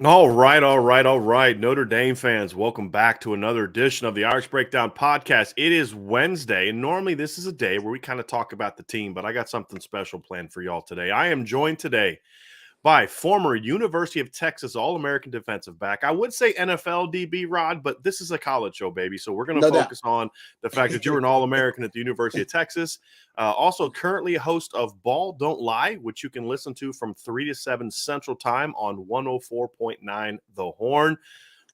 All right, all right, all right. Notre Dame fans, welcome back to another edition of the Irish Breakdown podcast. It is Wednesday, and normally this is a day where we kind of talk about the team, but I got something special planned for y'all today. I am joined today by former University of Texas All-American defensive back. I would say NFL DB, Rod, but this is a college show, baby. So we're going to No doubt. focus on the fact that you were an All-American at the University of Texas. Also currently a host of Ball Don't Lie, which you can listen to from 3 to 7 Central Time on 104.9 The Horn.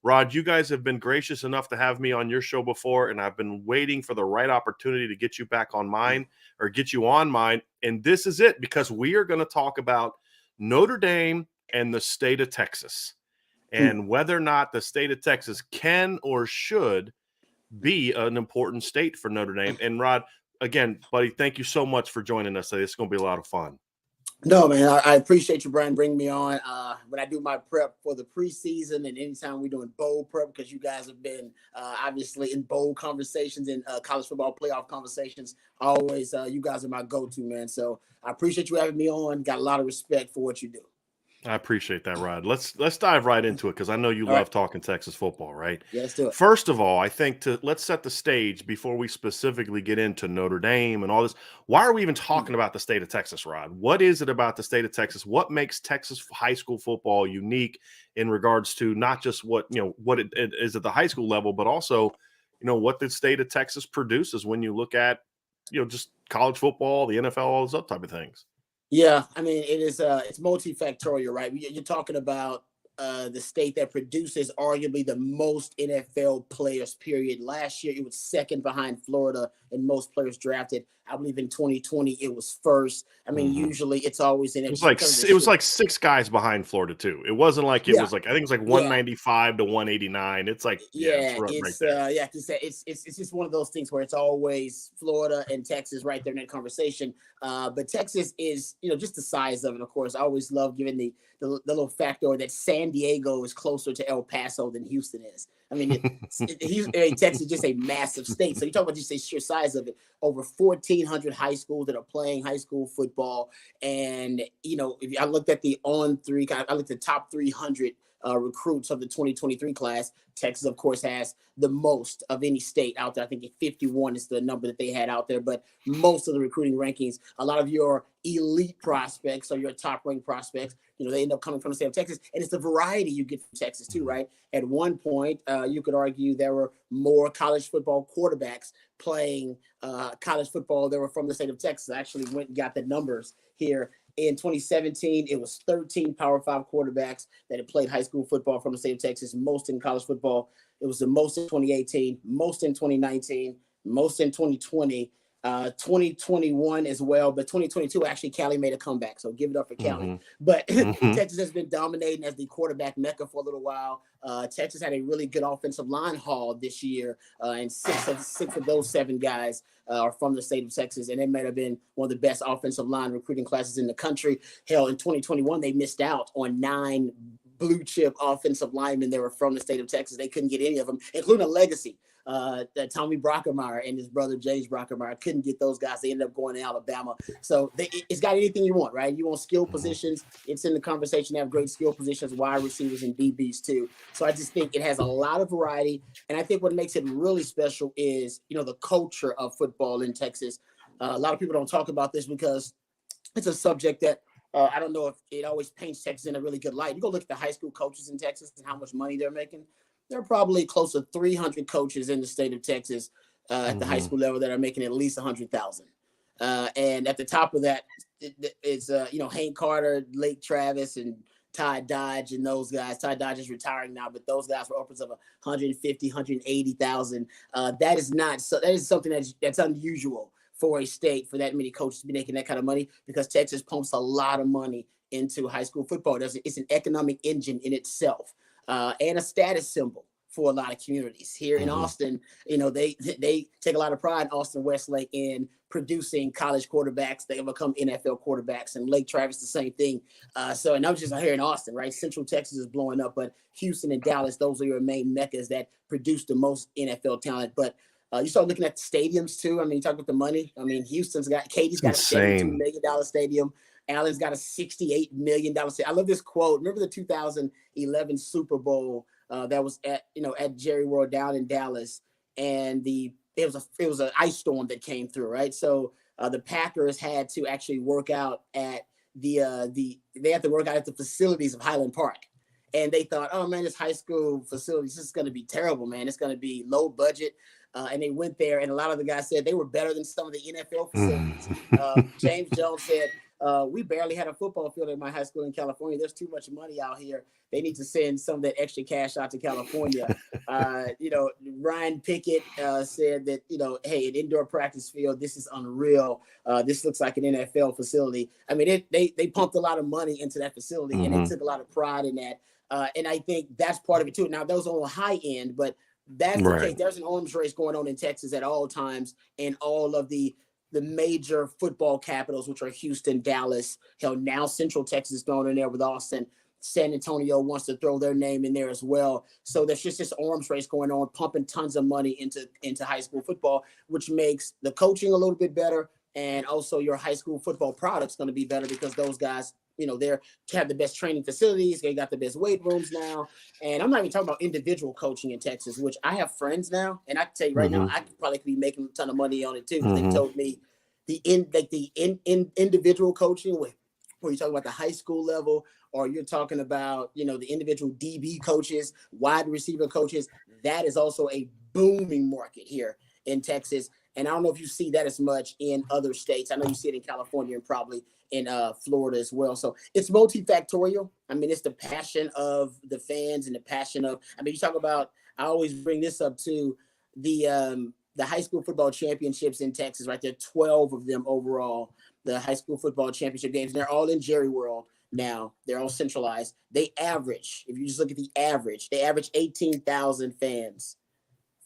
Rod, you guys have been gracious enough to have me on your show before, and I've been waiting for the right opportunity to get you back on mine or get you on mine. And this is it, because we are going to talk about Notre Dame and the state of Texas and whether or not the state of Texas can or should be an important state for Notre Dame. And Rod, again, buddy, thank you so much for joining us today. It's going to be a lot of fun. No, man, I appreciate you, Brian, bringing me on. When I do my prep for the preseason and anytime we're doing bowl prep, because you guys have been obviously in bowl conversations and college football playoff conversations, always you guys are my go-to, man. So I appreciate you having me on. Got a lot of respect for what you do. I appreciate that, Rod. Let's dive right into it, because I know you love talking Texas football, right? Yeah, let's do it. First of all, I think let's set the stage before we specifically get into Notre Dame and all this. Why are we even talking about the state of Texas, Rod? What is it about the state of Texas? What makes Texas high school football unique in regards to not just what it is at the high school level, but also what the state of Texas produces when you look at just college football, the NFL, all those other type of things? Yeah, I mean, it's multifactorial, right? You're talking about the state that produces arguably the most NFL players, period. Last year, it was second behind Florida in most players drafted. I believe in 2020, it was first. I mean, usually it's always in it. Was like 6 guys behind Florida too. It wasn't like it was like, I think it was like 195 to 189. It's like it's right there. It's just one of those things where it's always Florida and Texas right there in that conversation. But Texas is just the size of it. Of course, I always love giving the little factor that San Diego is closer to El Paso than Houston is. I mean, Texas is just a massive state. So you talk about just the sheer size of it. Over 1,400 high schools that are playing high school football. And, if I looked at I looked at the top 300 recruits of the 2023 class. Texas, of course, has the most of any state out there. I think 51 is the number that they had out there. But most of the recruiting rankings, a lot of your elite prospects or your top-ranked prospects, they end up coming from the state of Texas. And it's the variety you get from Texas, too, right? At one point, you could argue there were more college football quarterbacks playing college football that were from the state of Texas. I actually went and got the numbers here. In 2017, it was 13 Power 5 quarterbacks that had played high school football from the state of Texas, most in college football. It was the most in 2018, most in 2019, most in 2020, 2021 as well. But 2022, actually, Cali made a comeback, so give it up for Cali. But Texas has been dominating as the quarterback mecca for a little while. Texas had a really good offensive line haul this year, and six of those 7 guys are from the state of Texas, and it might have been one of the best offensive line recruiting classes in the country. Hell, in 2021, they missed out on 9 blue chip offensive linemen that were from the state of Texas. They couldn't get any of them, including a legacy. Tommy Brockermeyer and his brother James Brockermeyer couldn't get those guys. They ended up going to Alabama. So it's got anything you want, right? You want skill positions. It's in the conversation to have great skill positions, wide receivers and DBs too. So I just think it has a lot of variety. And I think what makes it really special is, the culture of football in Texas. A lot of people don't talk about this because it's a subject that I don't know if it always paints Texas in a really good light. You go look at the high school coaches in Texas and how much money they're making. There are probably close to 300 coaches in the state of Texas at the high school level that are making at least $100,000. And at the top of that is Hank Carter, Lake Travis, and Ty Dodge and those guys. Ty Dodge is retiring now, but those guys were upwards of 150, 180,000. That is something that's unusual for a state, for that many coaches to be making that kind of money, because Texas pumps a lot of money into high school football. It's an economic engine in itself. And a status symbol for a lot of communities here in Austin. They take a lot of pride in Austin Westlake in producing college quarterbacks. They have become NFL quarterbacks, and Lake Travis, the same thing. And I'm just here in Austin, right? Central Texas is blowing up, but Houston and Dallas, those are your main meccas that produce the most NFL talent. But you start looking at the stadiums too. I mean, you talk about the money. I mean, Katie's got a $72 million stadium. Allen's got a $68 million. I love this quote. Remember the 2011 Super Bowl that was at Jerry World down in Dallas, and it was an ice storm that came through, right? So the Packers had to actually work out at they had to work out at the facilities of Highland Park. And they thought, oh man, this high school facilities, this is going to be terrible, man. It's going to be low budget. And they went there, and a lot of the guys said they were better than some of the NFL facilities. James Jones said, we barely had a football field at my high school in California. There's too much money out here. They need to send some of that extra cash out to California. Ryan Pickett said that, hey, an indoor practice field, this is unreal. This looks like an NFL facility. I mean, they pumped a lot of money into that facility, and they took a lot of pride in that. And I think that's part of it too. Now, those on the high end, but that's the case. There's an arms race going on in Texas at all times, and all of the major football capitals, which are Houston, Dallas, hell, now Central Texas thrown in there with Austin. San Antonio wants to throw their name in there as well. So there's just this arms race going on, pumping tons of money into high school football, which makes the coaching a little bit better, and also your high school football product's going to be better because those guys, they have the best training facilities. They got the best weight rooms now. And I'm not even talking about individual coaching in Texas, which I have friends now. And I can tell you right now, I could probably be making a ton of money on it too. They told me the individual coaching where you're talking about the high school level, or you're talking about, the individual DB coaches, wide receiver coaches, that is also a booming market here in Texas. And I don't know if you see that as much in other states. I know you see it in California and probably in Florida as well. So it's multifactorial. I mean, it's the passion of the fans and the passion of, you talk about, I always bring this up too, the high school football championships in Texas, right? There are 12 of them overall, the high school football championship games. They're all in Jerry World now. They're all centralized. They average, if you just look at the average, they average 18,000 fans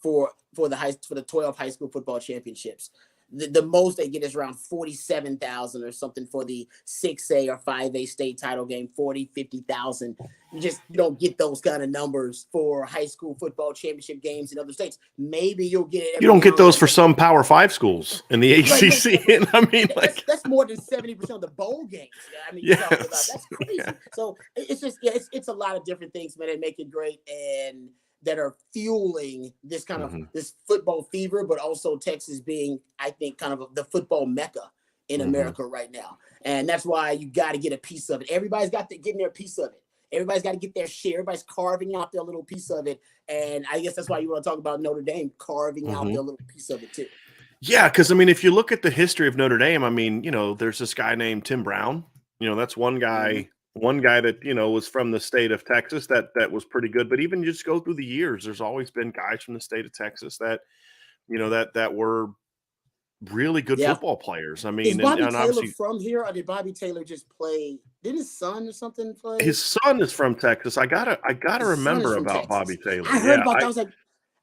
for the 12 high school football championships. The most they get is around 47,000 or something for the 6A or 5A state title game, 40, 50,000. You don't get those kind of numbers for high school football championship games in other states. Maybe you'll get it. You don't get those for some Power 5 schools in the ACC. Right, that's more than 70% of the bowl games. That's crazy. Yeah. So it's just, it's a lot of different things, man, that make it great and that are fueling this kind of this football fever, but also Texas being, I think, kind of the football mecca in America right now. And that's why you got to get a piece of it. Everybody's got to get their piece of it. Everybody's got to get their share. Everybody's carving out their little piece of it. And I guess that's why you want to talk about Notre Dame carving out their little piece of it too. Yeah, because, if you look at the history of Notre Dame, there's this guy named Tim Brown. That's one guy. One guy that, was from the state of Texas that was pretty good. But even just go through the years, there's always been guys from the state of Texas that, that were really good football players. Is Bobby Taylor from here, or did Bobby Taylor just play? Did his son or something play? His son is from Texas. I gotta remember about Texas. Bobby Taylor. I heard about that. I was like,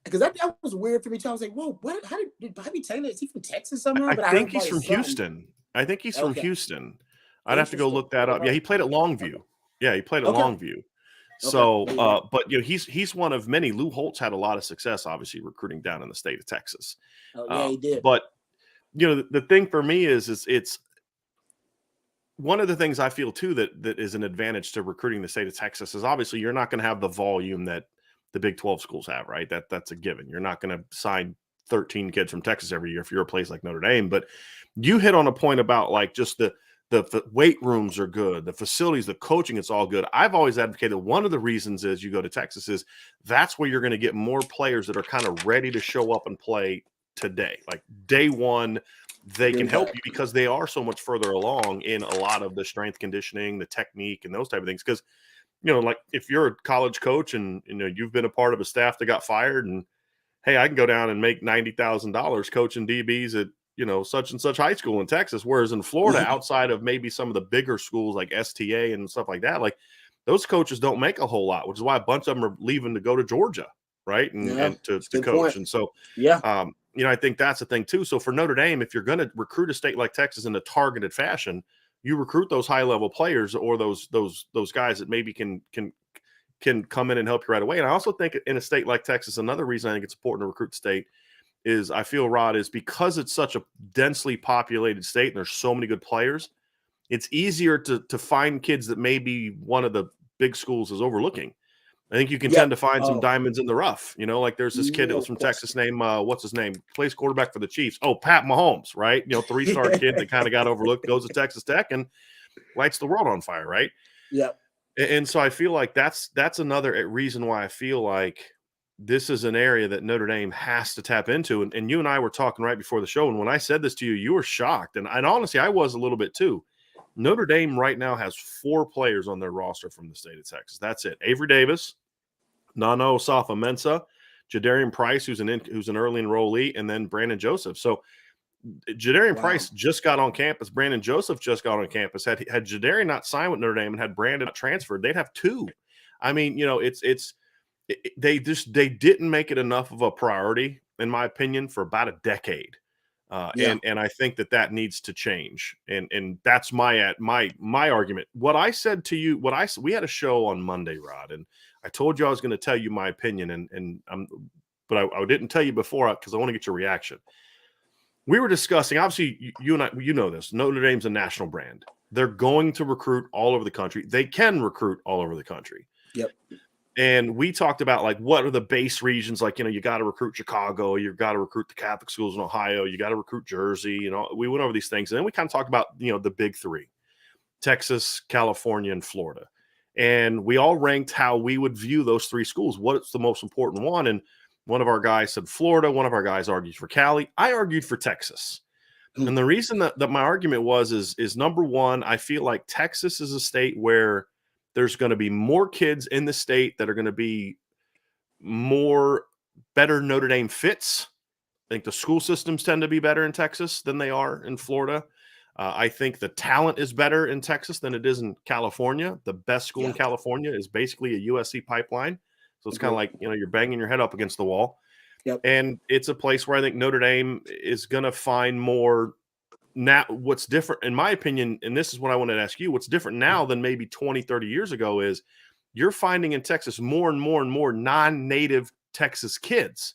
because that was weird for me too. I was like, whoa, what? How did Bobby Taylor? Is he from Texas somehow? I think he's from Houston. I think he's from Houston. I'd have to go look that up. Yeah, he played at Longview. Yeah, he played at Longview. So, but he's one of many. Lou Holtz had a lot of success, obviously, recruiting down in the state of Texas. Oh, yeah, he did. But the thing for me is it's one of the things I feel too that is an advantage to recruiting the state of Texas is obviously you're not going to have the volume that the Big 12 schools have, right? That's a given. You're not going to sign 13 kids from Texas every year if you're a place like Notre Dame. But you hit on a point about like just the weight rooms are good, the facilities, the coaching, it's all good. I've always advocated one of the reasons is you go to Texas is that's where you're going to get more players that are kind of ready to show up and play today. Like day one, they can help you because they are so much further along in a lot of the strength conditioning, the technique, and those type of things. Because, like if you're a college coach and, you've been a part of a staff that got fired and, hey, I can go down and make $90,000 coaching DBs at, such and such high school in Texas. Whereas in Florida, outside of maybe some of the bigger schools like STA and stuff like that, like those coaches don't make a whole lot, which is why a bunch of them are leaving to go to Georgia, right? And to coach. Point. And so, I think that's the thing too. So for Notre Dame, if you're going to recruit a state like Texas in a targeted fashion, you recruit those high level players or those guys that maybe can come in and help you right away. And I also think in a state like Texas, another reason I think it's important to recruit the state is I feel, Rod, is because it's such a densely populated state and there's so many good players, it's easier to find kids that maybe one of the big schools is overlooking. I think you can tend to find some diamonds in the rough. Like there's this kid that was from Texas named what's his name? Plays quarterback for the Chiefs. Oh, Pat Mahomes, right? 3-star kid that kind of got overlooked, goes to Texas Tech and lights the world on fire, right? Yep. And so I feel like that's another reason why I feel like this is an area that Notre Dame has to tap into. And you and I were talking right before the show, and when I said this to you, you were shocked. And honestly, I was a little bit too. Notre Dame right now has 4 players on their roster from the state of Texas. That's it. Avery Davis, Nano Safa-Mensah, Jadarian Price, who's an early enrollee, and then Brandon Joseph. So Jadarian Price just got on campus. Brandon Joseph just got on campus. Had Jadarian not signed with Notre Dame and had Brandon not transferred, they'd have 2. I mean, they didn't make it enough of a priority, in my opinion, for about a decade. And I think that needs to change. And that's my argument. What I said to you, we had a show on Monday, Rod, and I told you I was going to tell you my opinion, but I didn't tell you before because I want to get your reaction. We were discussing, obviously, you and I, know this. Notre Dame's a national brand. They're going to recruit all over the country. They can recruit all over the country. Yep. And we talked about, like, what are the base regions? Like, you got to recruit Chicago. You've got to recruit the Catholic schools in Ohio. You got to recruit Jersey. We went over these things. And then we kind of talked about, the big 3, Texas, California, and Florida. And we all ranked how we would view those 3 schools. What's the most important one? And one of our guys said Florida. One of our guys argued for Cali. I argued for Texas. And the reason that my argument is number one, I feel like Texas is a state where there's going to be more kids in the state that are going to be better Notre Dame fits. I think the school systems tend to be better in Texas than they are in Florida. I think the talent is better in Texas than it is in California. The best school in California is basically a USC pipeline. So it's kind of like, you're banging your head up against the wall. Yep. And it's a place where I think Notre Dame is going to find more. Now, what's different, in my opinion, and this is what I wanted to ask you, what's different now than maybe 20, 30 years ago is you're finding in Texas more and more and more non-native Texas kids.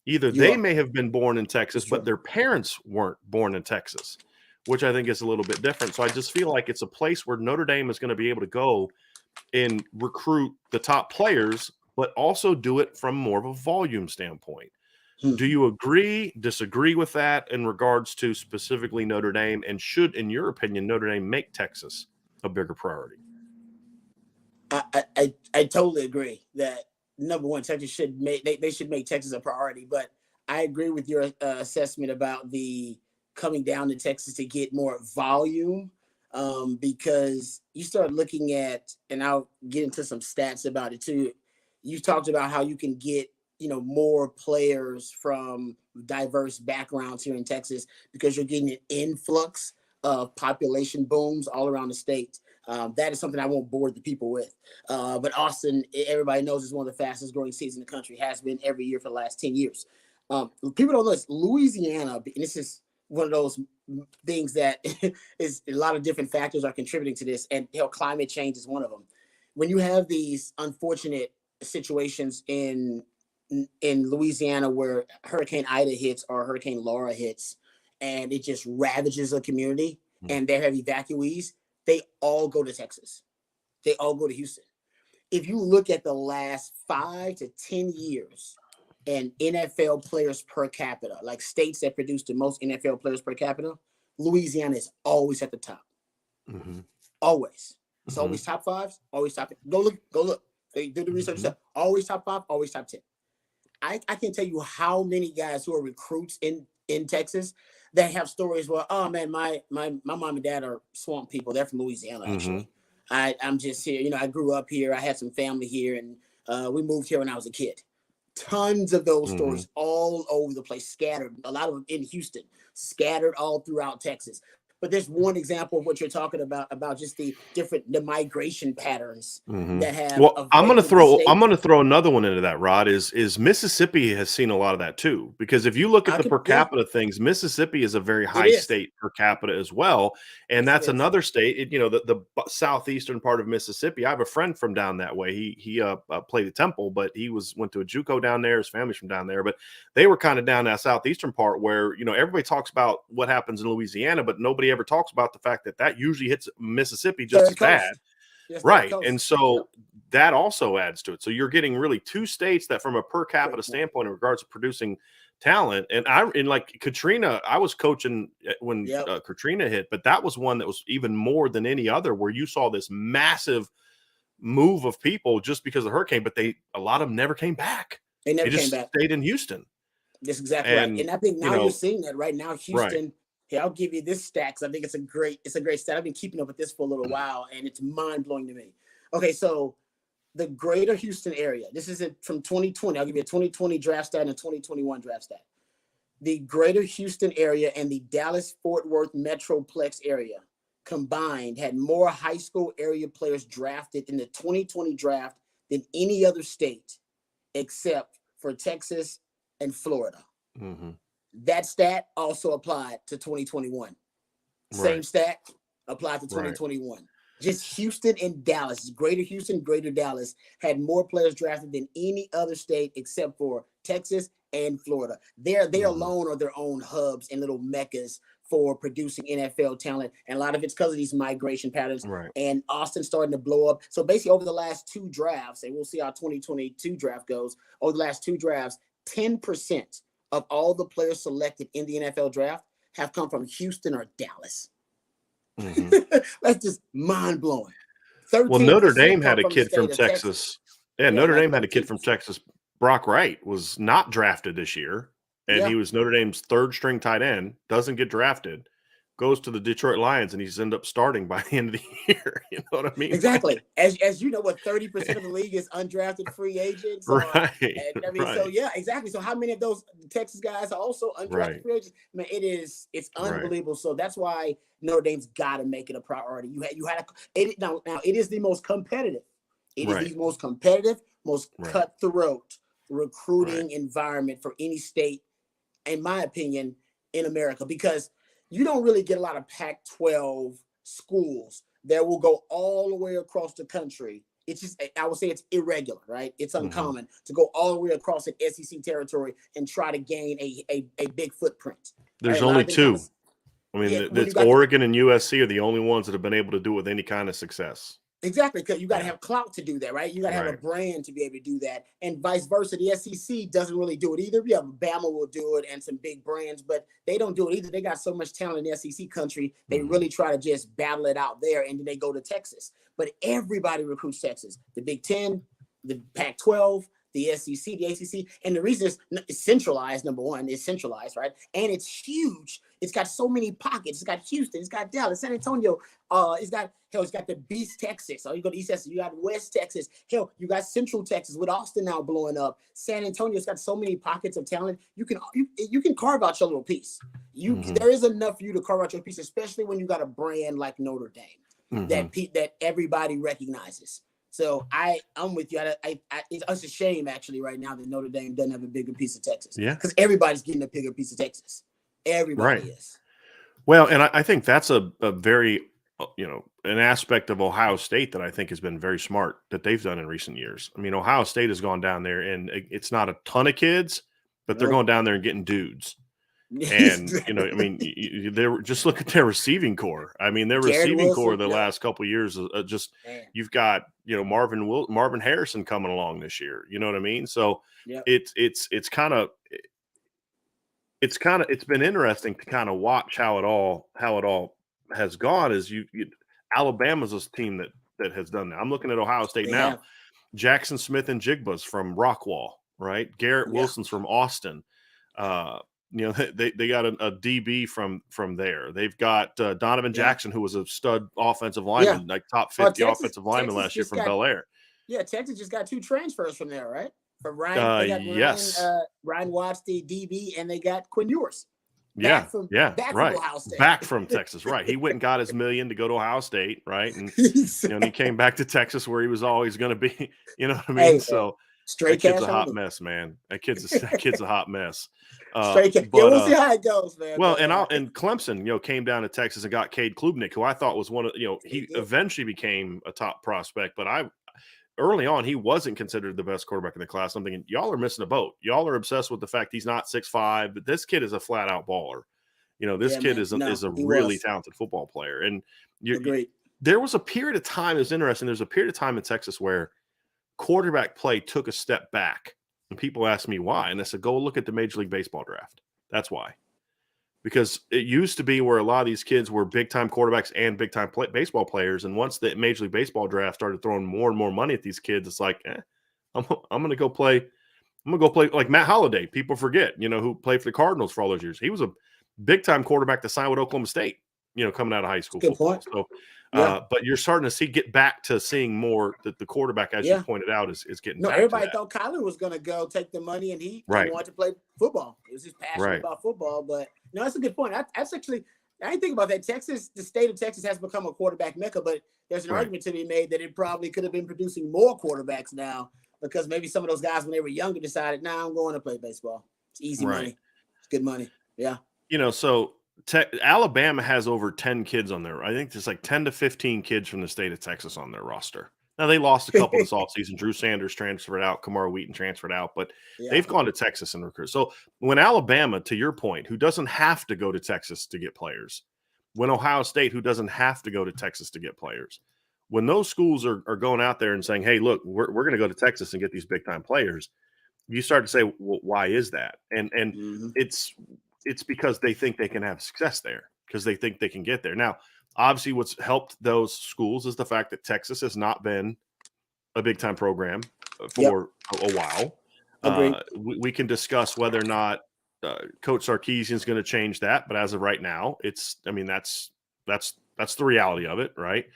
Either they may have been born in Texas, but their parents weren't born in Texas, which I think is a little bit different. So I just feel like it's a place where Notre Dame is going to be able to go and recruit the top players, but also do it from more of a volume standpoint. Do you agree, disagree with that in regards to specifically Notre Dame? And should, in your opinion, Notre Dame make Texas a bigger priority? I totally agree that, number one, Texas should make Texas a priority. But I agree with your assessment about the coming down to Texas to get more volume, because you start looking at, and I'll get into some stats about it too. You talked about how you can get more players from diverse backgrounds here in Texas because you're getting an influx of population booms all around the state. That is something I won't bore the people with. But Austin, everybody knows, is one of the fastest growing cities in the country, has been every year for the last 10 years. People don't know this. Louisiana, and this is one of those things that is a lot of different factors are contributing to this, and climate change is one of them. When you have these unfortunate situations in Louisiana where Hurricane Ida hits or Hurricane Laura hits, and it just ravages a community, and they have evacuees, they all go to Texas. They all go to Houston. If you look at the last 5 to 10 years and NFL players per capita, like states that produce the most NFL players per capita, Louisiana is always at the top. Always. It's always top 5s, always top 10. Go look. They do the research stuff. Always top 5, always top 10. I can't tell you how many guys who are recruits in Texas that have stories where, oh man, my mom and dad are swamp people. They're from Louisiana, actually. I'm just here. I grew up here. I had some family here, and we moved here when I was a kid. Tons of those stories all over the place, scattered. A lot of them in Houston, scattered all throughout Texas. But there's one example of what you're talking about just the migration patterns that have. Well, I'm going to throw another one into that, Rod, is Mississippi has seen a lot of that too, because if you look at the per capita things, Mississippi is a very high state per capita as well. And that's another state, the southeastern part of Mississippi. I have a friend from down that way. He played at Temple, but he went to a JUCO down there. His family's from down there, but they were kind of down that southeastern part where, everybody talks about what happens in Louisiana, but nobody ever talks about the fact that usually hits Mississippi just as bad. Yes, Right. And so that also adds to it. So you're getting really two states that from a per capita standpoint in regards to producing talent. And like Katrina, I was coaching when Katrina hit, but that was one that was even more than any other where you saw this massive move of people just because of the hurricane, but a lot of them never came back. They never just came back. Stayed in Houston. That's exactly right. And I think now you're seeing that right now. Houston, hey, I'll give you this stat because I think it's a great stat. I've been keeping up with this for a little while, and it's mind-blowing to me. Okay, so the greater Houston area, this is it from 2020. I'll give you a 2020 draft stat and a 2021 draft stat. The greater Houston area and the Dallas-Fort Worth Metroplex area combined had more high school area players drafted in the 2020 draft than any other state except for Texas and Florida. Mm-hmm. That stat also applied to 2021. Same stat applied to 2021. Right. Just Houston and Dallas, greater Houston, greater Dallas, had more players drafted than any other state except for Texas and Florida. They alone are their own hubs and little meccas for producing NFL talent. And a lot of it's because of these migration patterns. Right. And Austin's starting to blow up. So basically over the last two drafts, and we'll see how 2022 draft goes, over the last two drafts, 10% of all the players selected in the NFL draft have come from Houston or Dallas. Mm-hmm. That's just mind-blowing. Well, Notre Dame had a kid from Texas. Yeah, Notre Dame had a kid from Texas. Brock Wright was not drafted this year, and he was Notre Dame's third-string tight end, doesn't get drafted, goes to the Detroit Lions, and he's ended up starting by the end of the year. You know what I mean? Exactly. As you know, what 30% of the league is undrafted free agents. Right. So yeah, exactly. So how many of those Texas guys are also undrafted free agents? I mean, it's unbelievable. Right. So that's why Notre Dame's got to make it a priority. Now it is the most competitive. It is the most competitive, most cutthroat recruiting environment for any state, in my opinion, in America, because you don't really get a lot of Pac-12 schools that will go all the way across the country. It's just, I would say it's irregular, right? It's uncommon to go all the way across an SEC territory and try to gain a big footprint. There's only two. It's Oregon and USC are the only ones that have been able to do it with any kind of success. Exactly, because you got to have clout to do that, right? You got to have a brand to be able to do that, and vice versa. The SEC doesn't really do it either. Yeah, Bama will do it and some big brands, but they don't do it either. They got so much talent in the SEC country, they really try to just battle it out there, and then they go to Texas. But everybody recruits Texas. The Big Ten, the Pac-12, the SEC, the ACC, and the reason it's centralized, number one, it's centralized, right? And it's huge. It's got so many pockets. It's got Houston, it's got Dallas, San Antonio. It's got the Beast, Texas. You go to East Texas, you got West Texas. Hell, you got Central Texas with Austin now blowing up. San Antonio's got so many pockets of talent. You can carve out your little piece. There is enough for you to carve out your piece, especially when you got a brand like Notre Dame that everybody recognizes. So I'm with you. It's a shame actually right now that Notre Dame doesn't have a bigger piece of Texas. Yeah, because everybody's getting a bigger piece of Texas. Everybody is. Well, and I think that's a very an aspect of Ohio State that I think has been very smart that they've done in recent years. I mean, Ohio State has gone down there, and it's not a ton of kids, but they're going down there and getting dudes. And they were just look at their receiving core. I mean, their receiving core the last couple of years you've got Marvin Harrison coming along this year. You know what I mean? So it's been interesting to kind of watch how it all has gone. As Alabama's a team that has done that. I'm looking at Ohio State now. Jackson Smith and Jigba's from Rockwall, right? Garrett Wilson's from Austin. They got a DB from there. They've got Donovan Jackson, who was a stud offensive lineman, like top 50 offensive lineman last year from Bel Air. Yeah, Texas just got two transfers from there, right? From Ryan, Ryan Watts, the DB, and they got Quinn Ewers. Back from Ohio State. Back from Texas, right? He went and got his $1 million to go to Ohio State, right? And he came back to Texas where he was always going to be. You know what I mean? Hey, so straight that kid's a hot mess, man. That kid's a hot mess. Straight cash. We'll see how it goes, man. Well, and Clemson, came down to Texas and got Cade Klubnik, who I thought was one of he eventually became a top prospect, but early on, he wasn't considered the best quarterback in the class. I'm thinking, y'all are missing a boat. Y'all are obsessed with the fact he's not 6'5", but this kid is a flat-out baller. This Yeah, kid man. No, is a he really was. talented football player. And Agreed. there was a period of time, it was interesting. There's a period of time in Texas where quarterback play took a step back. And people asked me why. And I said, go look at the Major League Baseball draft. That's why. Because it used to be where a lot of these kids were big-time quarterbacks and big-time baseball players. And once the Major League Baseball draft started throwing more and more money at these kids, it's like, I'm going to go play. I'm going to go play like Matt Holliday. People forget, who played for the Cardinals for all those years. He was a big-time quarterback to sign with Oklahoma State, coming out of high school football. Point. So, Yeah. but you're starting to get back to seeing more that the quarterback, as you pointed out, is getting back everybody to that. thought Kyler was going to go take the money, and he wanted to play football. He was just passionate about football. But no, that's a good point. That's actually, I didn't think about that. The state of Texas has become a quarterback mecca, but there's an argument to be made that it probably could have been producing more quarterbacks now, because maybe some of those guys when they were younger decided, nah, I'm going to play baseball. It's easy money. It's good money. Yeah. So Alabama has over 10 kids on there. I think there's like 10 to 15 kids from the state of Texas on their roster. Now, they lost a couple this offseason. Drew Sanders transferred out. Kamara Wheaton transferred out. But they've gone to Texas and recruit. So when Alabama, to your point, who doesn't have to go to Texas to get players, when Ohio State, who doesn't have to go to Texas to get players, when those schools are going out there and saying, hey, look, we're going to go to Texas and get these big-time players, you start to say, well, why is that? And it's because they think they can have success there, because they think they can get there. Now, obviously, what's helped those schools is the fact that Texas has not been a big-time program for a while. We can discuss whether or not Coach Sarkisian is going to change that, but as of right now, that's the reality of it, right?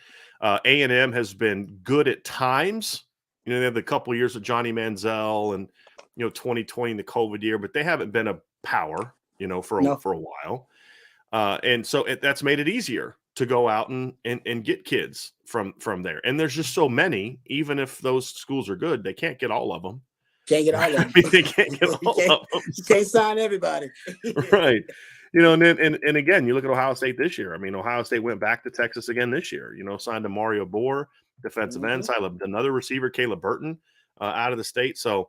A&M has been good at times. They had a couple of years with Johnny Manziel and 2020, the COVID year, but they haven't been a power, for a while. And so that's made it easier to go out and get kids from there. And there's just so many, even if those schools are good, they can't get all of them. Can't get all of them. They can't get all of them. You can't sign everybody. Right. And again, you look at Ohio State this year. I mean, Ohio State went back to Texas again this year, signed to Mario Bohr, defensive end, signed another receiver, Caleb Burton, out of the state. So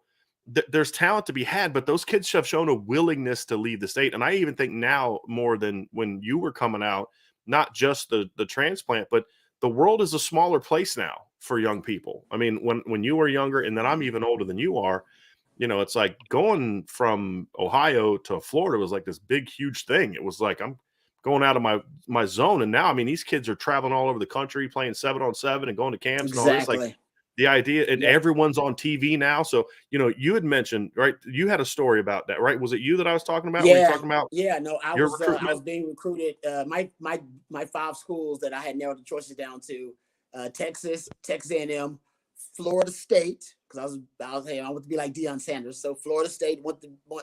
there's talent to be had, but those kids have shown a willingness to leave the state. And I even think now more than when you were coming out, not just the transplant, but the world is a smaller place now for young people. I mean, when you were younger, and then I'm even older than you are, it's like going from Ohio to Florida was like this big, huge thing. It was like, I'm going out of my zone. And now, I mean, these kids are traveling all over the country, playing 7-on-7 and going to camps and all this. Like, the idea, and everyone's on TV now. So, you had mentioned, right? You had a story about that, right? Was it you that I was talking about? Yeah. Were you talking about? Yeah, no, I was being recruited. My 5 schools that I had narrowed the choices down to, Texas A&M, Florida State, because I want to be like Deion Sanders. So Florida State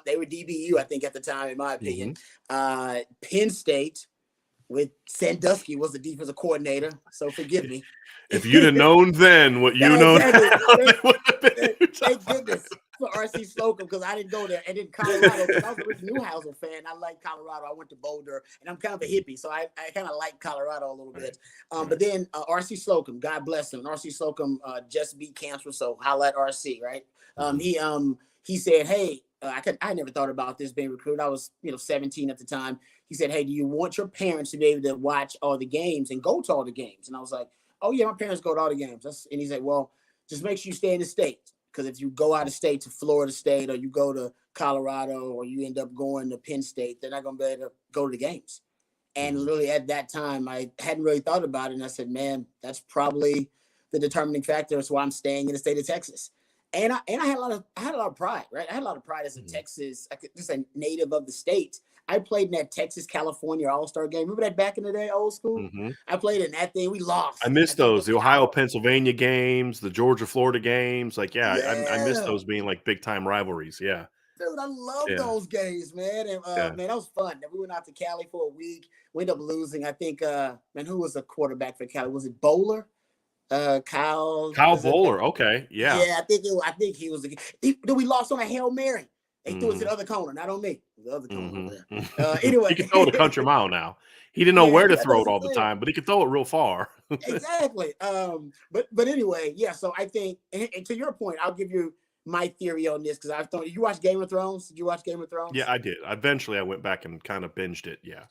they were DBU, I think, at the time, in my opinion. Penn State, with Sandusky was the defensive coordinator. So forgive me. If you'd have known then what you know now, thank goodness for R.C. Slocum, because I didn't go there. And then Colorado, because I was a Rich Newhouser fan. I like Colorado. I went to Boulder, and I'm kind of a hippie, so I kind of like Colorado a little bit. But then R.C. Slocum, God bless him. And R.C. Slocum just beat cancer, so holla at R.C., right? He said, hey, I never thought about this being recruited. I was 17 at the time. He said, hey, do you want your parents to be able to watch all the games and go to all the games? And I was like, oh, yeah, my parents go to all the games. And he said, well, just make sure you stay in the state. Because if you go out of state to Florida State, or you go to Colorado, or you end up going to Penn State, they're not going to be able to go to the games. And literally at that time, I hadn't really thought about it. And I said, man, that's probably the determining factor. That's why I'm staying in the state of Texas. And I had a lot of pride, right? I had a lot of pride as a Texas, just a native of the state. I played in that Texas-California All-Star game. Remember that back in the day, old school? I played in that thing. We lost. I missed those. The Ohio-Pennsylvania games, the Georgia-Florida games. Like, I missed those being like big-time rivalries. Yeah. Dude, I love those games, man. And, man, that was fun. We went out to Cali for a week. We ended up losing. I think, who was the quarterback for Cali? Was it Bowler? Kyle Bowler. Okay. Yeah. Yeah, I think he was. We lost on a Hail Mary. They threw it to the other corner, not on me. The other corner over there. Anyway. He can throw it a country mile now. He didn't know where to throw it all the time, but he could throw it real far. Exactly. But anyway, yeah, so I think, and to your point, I'll give you my theory on this, because I've thought, you watch Game of Thrones? Did you watch Game of Thrones? Yeah, I did. Eventually, I went back and kind of binged it, yeah.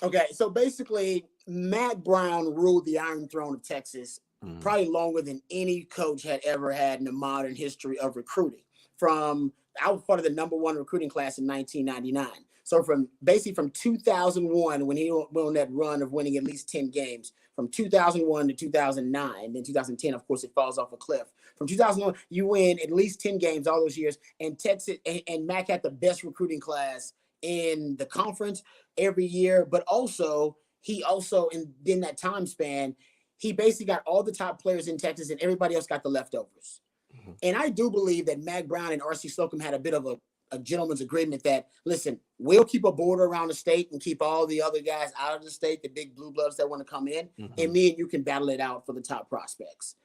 Okay, so basically, Matt Brown ruled the Iron Throne of Texas probably longer than any coach had ever had in the modern history of recruiting. I was part of the #1 recruiting class in 1999. So from 2001, when he went on that run of winning at least 10 games, from 2001 to 2009, then 2010, of course, it falls off a cliff. From 2001, you win at least 10 games all those years, and Texas and Mac had the best recruiting class in the conference every year, but also in that time span, he basically got all the top players in Texas and everybody else got the leftovers. Mm-hmm. And I do believe that Mac Brown and R.C. Slocum had a bit of a gentleman's agreement that, listen, we'll keep a border around the state and keep all the other guys out of the state, the big blue bloods that want to come in, and me and you can battle it out for the top prospects.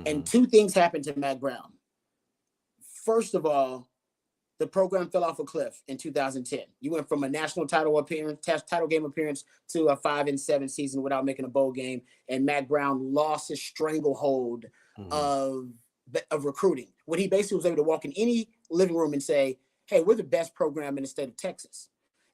And two things happened to Mac Brown. First of all, the program fell off a cliff in 2010. You went from a national title game appearance to a 5-7 season without making a bowl game, and Mac Brown lost his stranglehold of recruiting, when he basically was able to walk in any living room and say, hey, we're the best program in the state of Texas.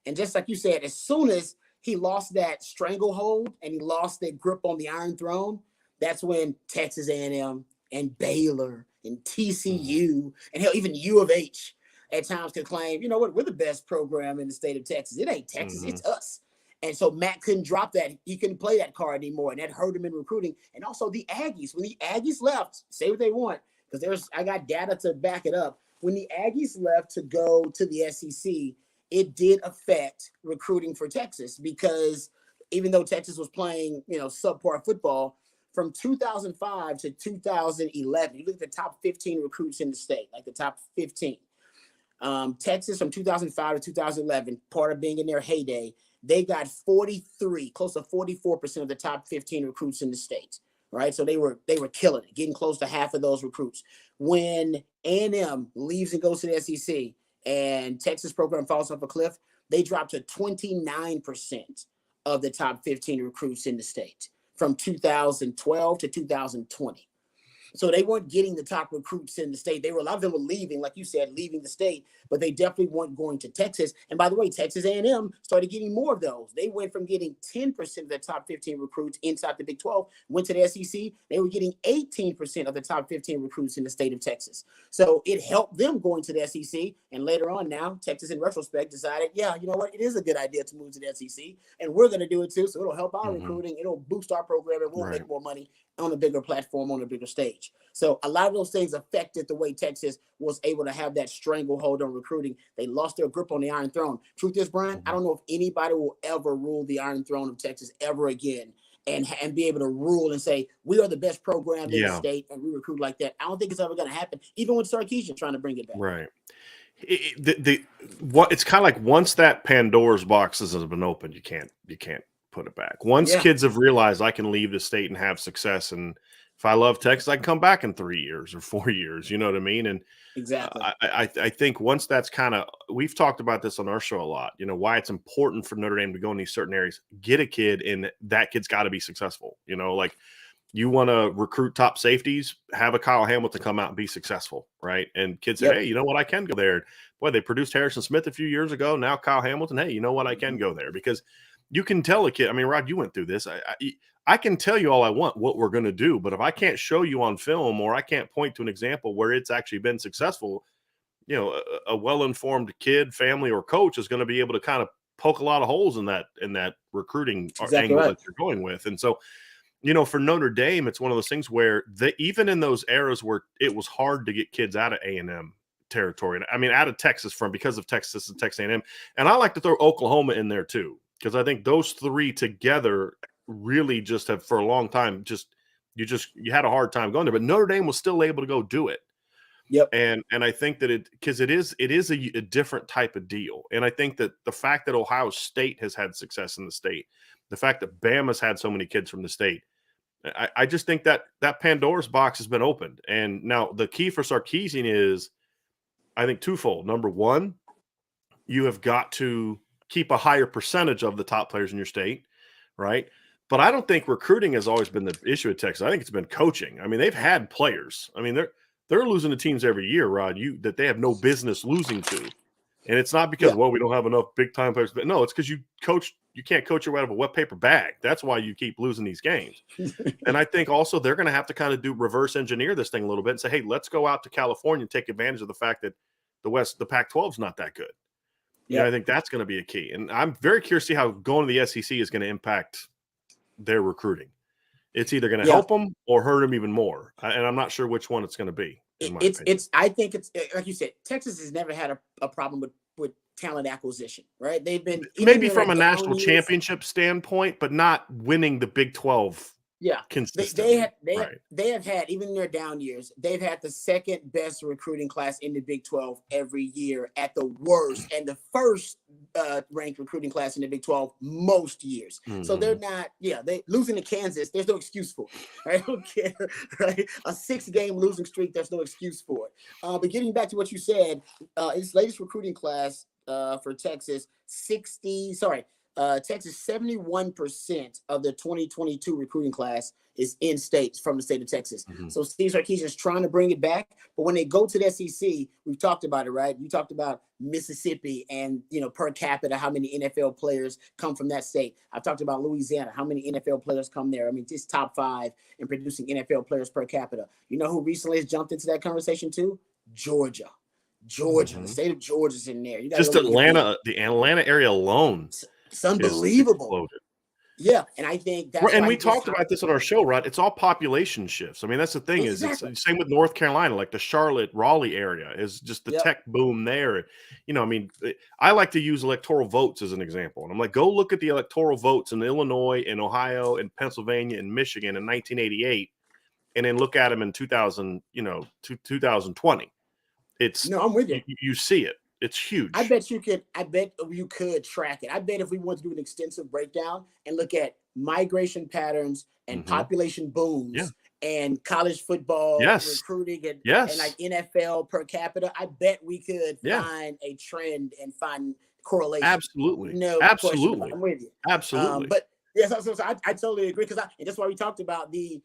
And just like you said, as soon as he lost that stranglehold and he lost that grip on the Iron Throne, that's when Texas A&M and Baylor and TCU and hell, even U of H at times could claim, you know what, we're the best program in the state of Texas. It ain't Texas, it's us. And so Matt couldn't drop that. He couldn't play that card anymore, and that hurt him in recruiting. And also the Aggies. When the Aggies left, say what they want, because I got data to back it up. When the Aggies left to go to the SEC, it did affect recruiting for Texas, because even though Texas was playing, subpar football, from 2005 to 2011, you look at the top 15 recruits in the state, like the top 15. Texas from 2005 to 2011, part of being in their heyday, they got 43, close to 44% of the top 15 recruits in the state, right? So they were killing it, getting close to half of those recruits. When A&M leaves and goes to the SEC and Texas program falls off a cliff, they dropped to 29% of the top 15 recruits in the state from 2012 to 2020. So they weren't getting the top recruits in the state. A lot of them were leaving, like you said, leaving the state, but they definitely weren't going to Texas. And by the way, Texas A&M started getting more of those. They went from getting 10% of the top 15 recruits inside the Big 12, went to the SEC. They were getting 18% of the top 15 recruits in the state of Texas. So it helped them going to the SEC. And later on now, Texas, in retrospect, decided, yeah, you know what? It is a good idea to move to the SEC. And we're going to do it too. So it'll help our recruiting. It'll boost our program, and we'll make more money on a bigger platform, on a bigger stage. So a lot of those things affected the way Texas was able to have that stranglehold on recruiting. They lost their grip on the Iron Throne. Truth is, Brian, I don't know if anybody will ever rule the Iron Throne of Texas ever again and be able to rule and say, we are the best program in the state and we recruit like that. I don't think it's ever going to happen, even with Sarkisian trying to bring it back. Right. It's kind of like, once that Pandora's box has been opened, you can't put it back. Once kids have realized, I can leave the state and have success, and if I love Texas, I can come back in 3 years or 4 years. You know what I mean? And exactly, I think once that's kind of, we've talked about this on our show a lot. Why it's important for Notre Dame to go in these certain areas, get a kid, and that kid's got to be successful. Like, you want to recruit top safeties, have a Kyle Hamilton come out and be successful, right? And kids say, hey, you know what, I can go there. Boy, they produced Harrison Smith a few years ago. Now Kyle Hamilton, hey, you know what, I can go there, because you can tell a kid. I mean, Rod, you went through this. I can tell you all I want what we're going to do, but if I can't show you on film, or I can't point to an example where it's actually been successful, a well-informed kid, family, or coach is going to be able to kind of poke a lot of holes in that recruiting angle that you're going with. And so, for Notre Dame, it's one of those things where even in those eras where it was hard to get kids out of A&M territory, I mean, out of Texas, because of Texas and Texas A&M, and I like to throw Oklahoma in there too, because I think those three together really just have, for a long time, you had a hard time going there, but Notre Dame was still able to go do it. Yep. And I think that because it is a different type of deal. And I think that the fact that Ohio State has had success in the state, the fact that Bama's had so many kids from the state, I just think that Pandora's box has been opened. And now the key for Sarkisian is, I think, twofold. Number one, you have got to keep a higher percentage of the top players in your state, right? But I don't think recruiting has always been the issue at Texas. I think it's been coaching. I mean, they've had players. I mean, they're losing to teams every year, Rod, that they have no business losing to. And it's not because, Yeah. well, we don't have enough big time players. But no, it's because you can't coach your way out of a wet paper bag. That's why you keep losing these games. And I think also they're going to have to kind of do reverse engineer this thing a little bit and say, hey, let's go out to California and take advantage of the fact that the Pac-12 is not that good. Yeah, I think that's going to be a key. And I'm very curious to see how going to the SEC is going to impact their recruiting. It's either going to help them or hurt them even more. And I'm not sure which one it's going to be. I think it's like you said, Texas has never had a problem with talent acquisition, right? They've been maybe from a national championship standpoint, but not winning the Big 12. Yeah, consistently. They have had, even in their down years, they've had the second best recruiting class in the Big 12 every year at the worst, and the first ranked recruiting class in the Big 12 most years. Mm-hmm. So they're not, they losing to Kansas. There's no excuse for it. Right? I don't care. Right? A 6-game losing streak. There's no excuse for it. But getting back to what you said, its latest recruiting class for Texas, Texas, 71% of the 2022 recruiting class is in states from the state of Texas. Mm-hmm. So Steve Sarkisian's trying to bring it back. But when they go to the SEC, we've talked about it, right? You talked about Mississippi and, per capita, how many NFL players come from that state. I've talked about Louisiana, how many NFL players come there. I mean, just top 5 in producing NFL players per capita. You know who recently has jumped into that conversation too? Georgia. Mm-hmm. The state of Georgia's in there. You just Atlanta, the Atlanta area alone. It's unbelievable. Yeah, and I think that's and we talked about this on our show, Rod. It's all population shifts. I mean, that's the thing is it's the same with North Carolina, like the Charlotte, Raleigh area is just the tech boom there. I like to use electoral votes as an example. And I'm like, go look at the electoral votes in Illinois and Ohio and Pennsylvania and Michigan in 1988, and then look at them in 2020. I'm with you. You see it. It's huge. I bet you could track it. I bet if we want to do an extensive breakdown and look at migration patterns and population booms and college football recruiting and like NFL per capita, I bet we could find a trend and find correlation. Absolutely. No absolutely. I'm with you. Absolutely. But yes, I totally agree and that's why we talked about the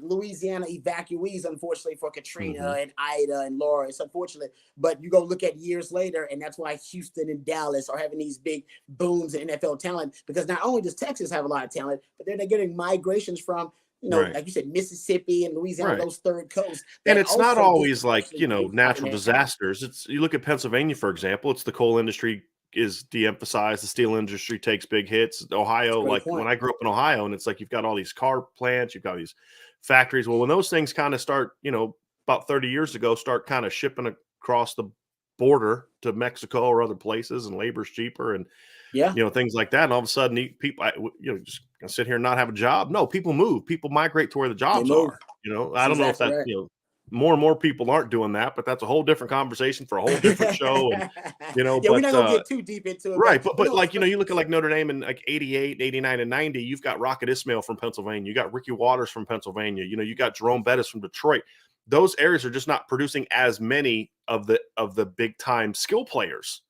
Louisiana evacuees, unfortunately, for Katrina and Ida and Laura. It's unfortunate, but you go look at years later, and that's why Houston and Dallas are having these big booms in NFL talent, because not only does Texas have a lot of talent, but then they're getting migrations from, like you said, Mississippi and Louisiana, those third coasts. And it's not always like, natural disasters. You look at Pennsylvania, for example, it's the coal industry is de-emphasized. The steel industry takes big hits. Ohio, like when I grew up in Ohio, and it's like you've got all these car plants, you've got these factories. Well, when those things kind of start, about 30 years ago, start kind of shipping across the border to Mexico or other places, and labor's cheaper, and things like that. And all of a sudden, people, just gonna sit here and not have a job. No, people move. People migrate to where the jobs are. I don't know if that more and more people aren't doing that, but that's a whole different conversation for a whole different show. And, we're not going to get too deep into it. Right. But like, you look at like Notre Dame in like 88, 89, and 90, you've got Rocket Ismail from Pennsylvania. You got Ricky Waters from Pennsylvania. You got Jerome Bettis from Detroit. Those areas are just not producing as many of the big time skill players.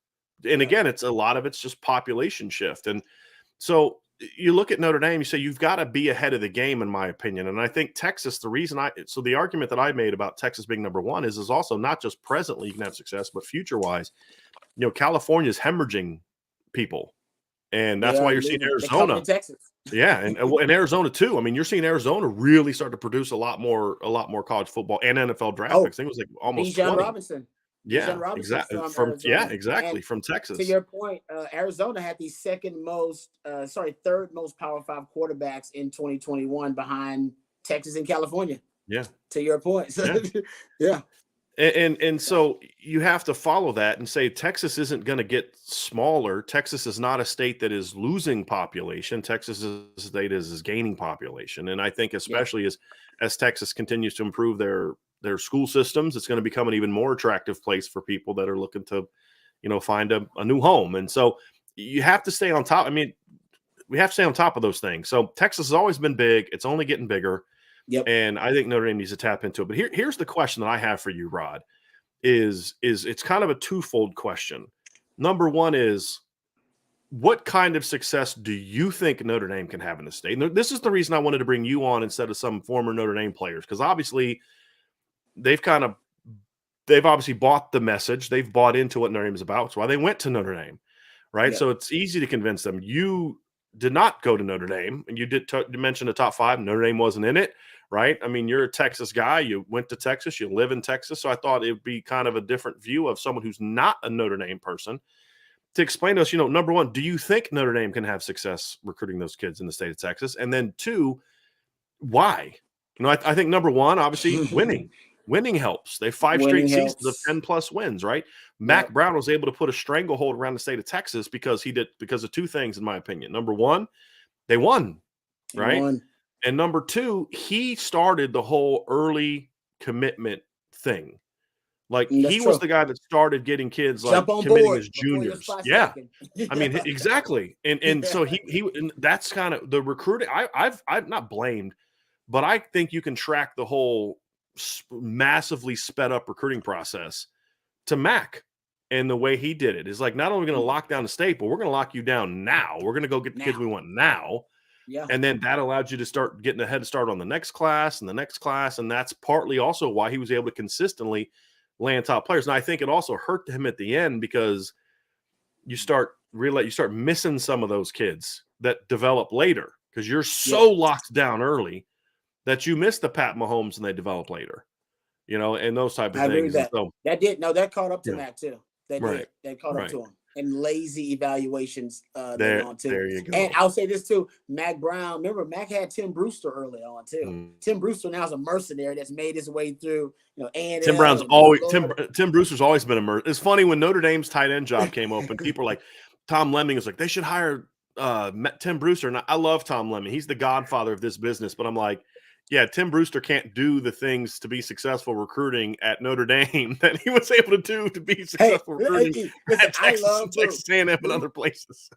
And again, it's a lot of it's just population shift. And so you look at Notre Dame, you say you've got to be ahead of the game, in my opinion. And I think Texas, the argument that I made about Texas being number one is also not just presently you can have success, but future wise, California is hemorrhaging people. And that's why you're seeing Arizona. Texas. Yeah. And Arizona too. I mean, you're seeing Arizona really start to produce a lot more college football and NFL draft picks. I think it was like almost Bijan Robinson. Yeah, exactly. From Texas. To your point, Arizona had the third most Power 5 quarterbacks in 2021 behind Texas and California. Yeah. To your point. So, yeah. And so you have to follow that and say Texas isn't going to get smaller. Texas is not a state that is losing population. Texas is a state that is gaining population. And I think especially as Texas continues to improve their school systems, it's going to become an even more attractive place for people that are looking to, find a new home. And so you have to stay on top. I mean, we have to stay on top of those things. So Texas has always been big. It's only getting bigger. Yep. And I think Notre Dame needs to tap into it. But here's the question that I have for you, Rod, is it's kind of a twofold question. Number one is, what kind of success do you think Notre Dame can have in the state? And this is the reason I wanted to bring you on instead of some former Notre Dame players, because obviously they've kind of they've obviously bought the message. They've bought into what Notre Dame is about. That's why they went to Notre Dame, right? Yeah. So it's easy to convince them. You did not go to Notre Dame, and you did mention the top 5. Notre Dame wasn't in it, right? I mean, you're a Texas guy. You went to Texas. You live in Texas. So I thought it would be kind of a different view of someone who's not a Notre Dame person to explain to us, number one, do you think Notre Dame can have success recruiting those kids in the state of Texas? And then 2, why? I think number one, obviously, winning. Winning helps. They have 5 straight seasons of 10+ wins, right? Mack Brown was able to put a stranglehold around the state of Texas because of 2 things, in my opinion. Number one, they won, right? And number 2, he started the whole early commitment thing. Like, he was the guy that started getting kids like committing as juniors. Yeah. I mean, exactly. And so and that's kind of the recruiting. I've not blamed, but I think you can track the whole massively sped up recruiting process to Mac, and the way he did it is like, not only going to lock down the state, but we're going to lock you down now. We're going to go get the kids we want now. Yeah. And then that allowed you to start getting a head start on the next class and the next class. And that's partly also why he was able to consistently land top players. And I think it also hurt him at the end because you start missing some of those kids that develop later because you're so locked down early that you miss the Pat Mahomes and they develop later, and those type of things. I agree with that. So, that caught up to Matt too. Right. That caught up to him. And lazy evaluations there on too. There you go. And I'll say this too, Mack Brown. Remember, Mack had Tim Brewster early on too. Tim Brewster now is a mercenary that's made his way through. A&M. Tim Brewster's always been a mercenary. It's funny when Notre Dame's tight end job came open, people are like, Tom Lemming was like, they should hire Tim Brewster. And I love Tom Lemming. He's the godfather of this business. But I'm like, yeah, Tim Brewster can't do the things to be successful recruiting at Notre Dame that he was able to do to be successful recruiting at Texas A&M and other places.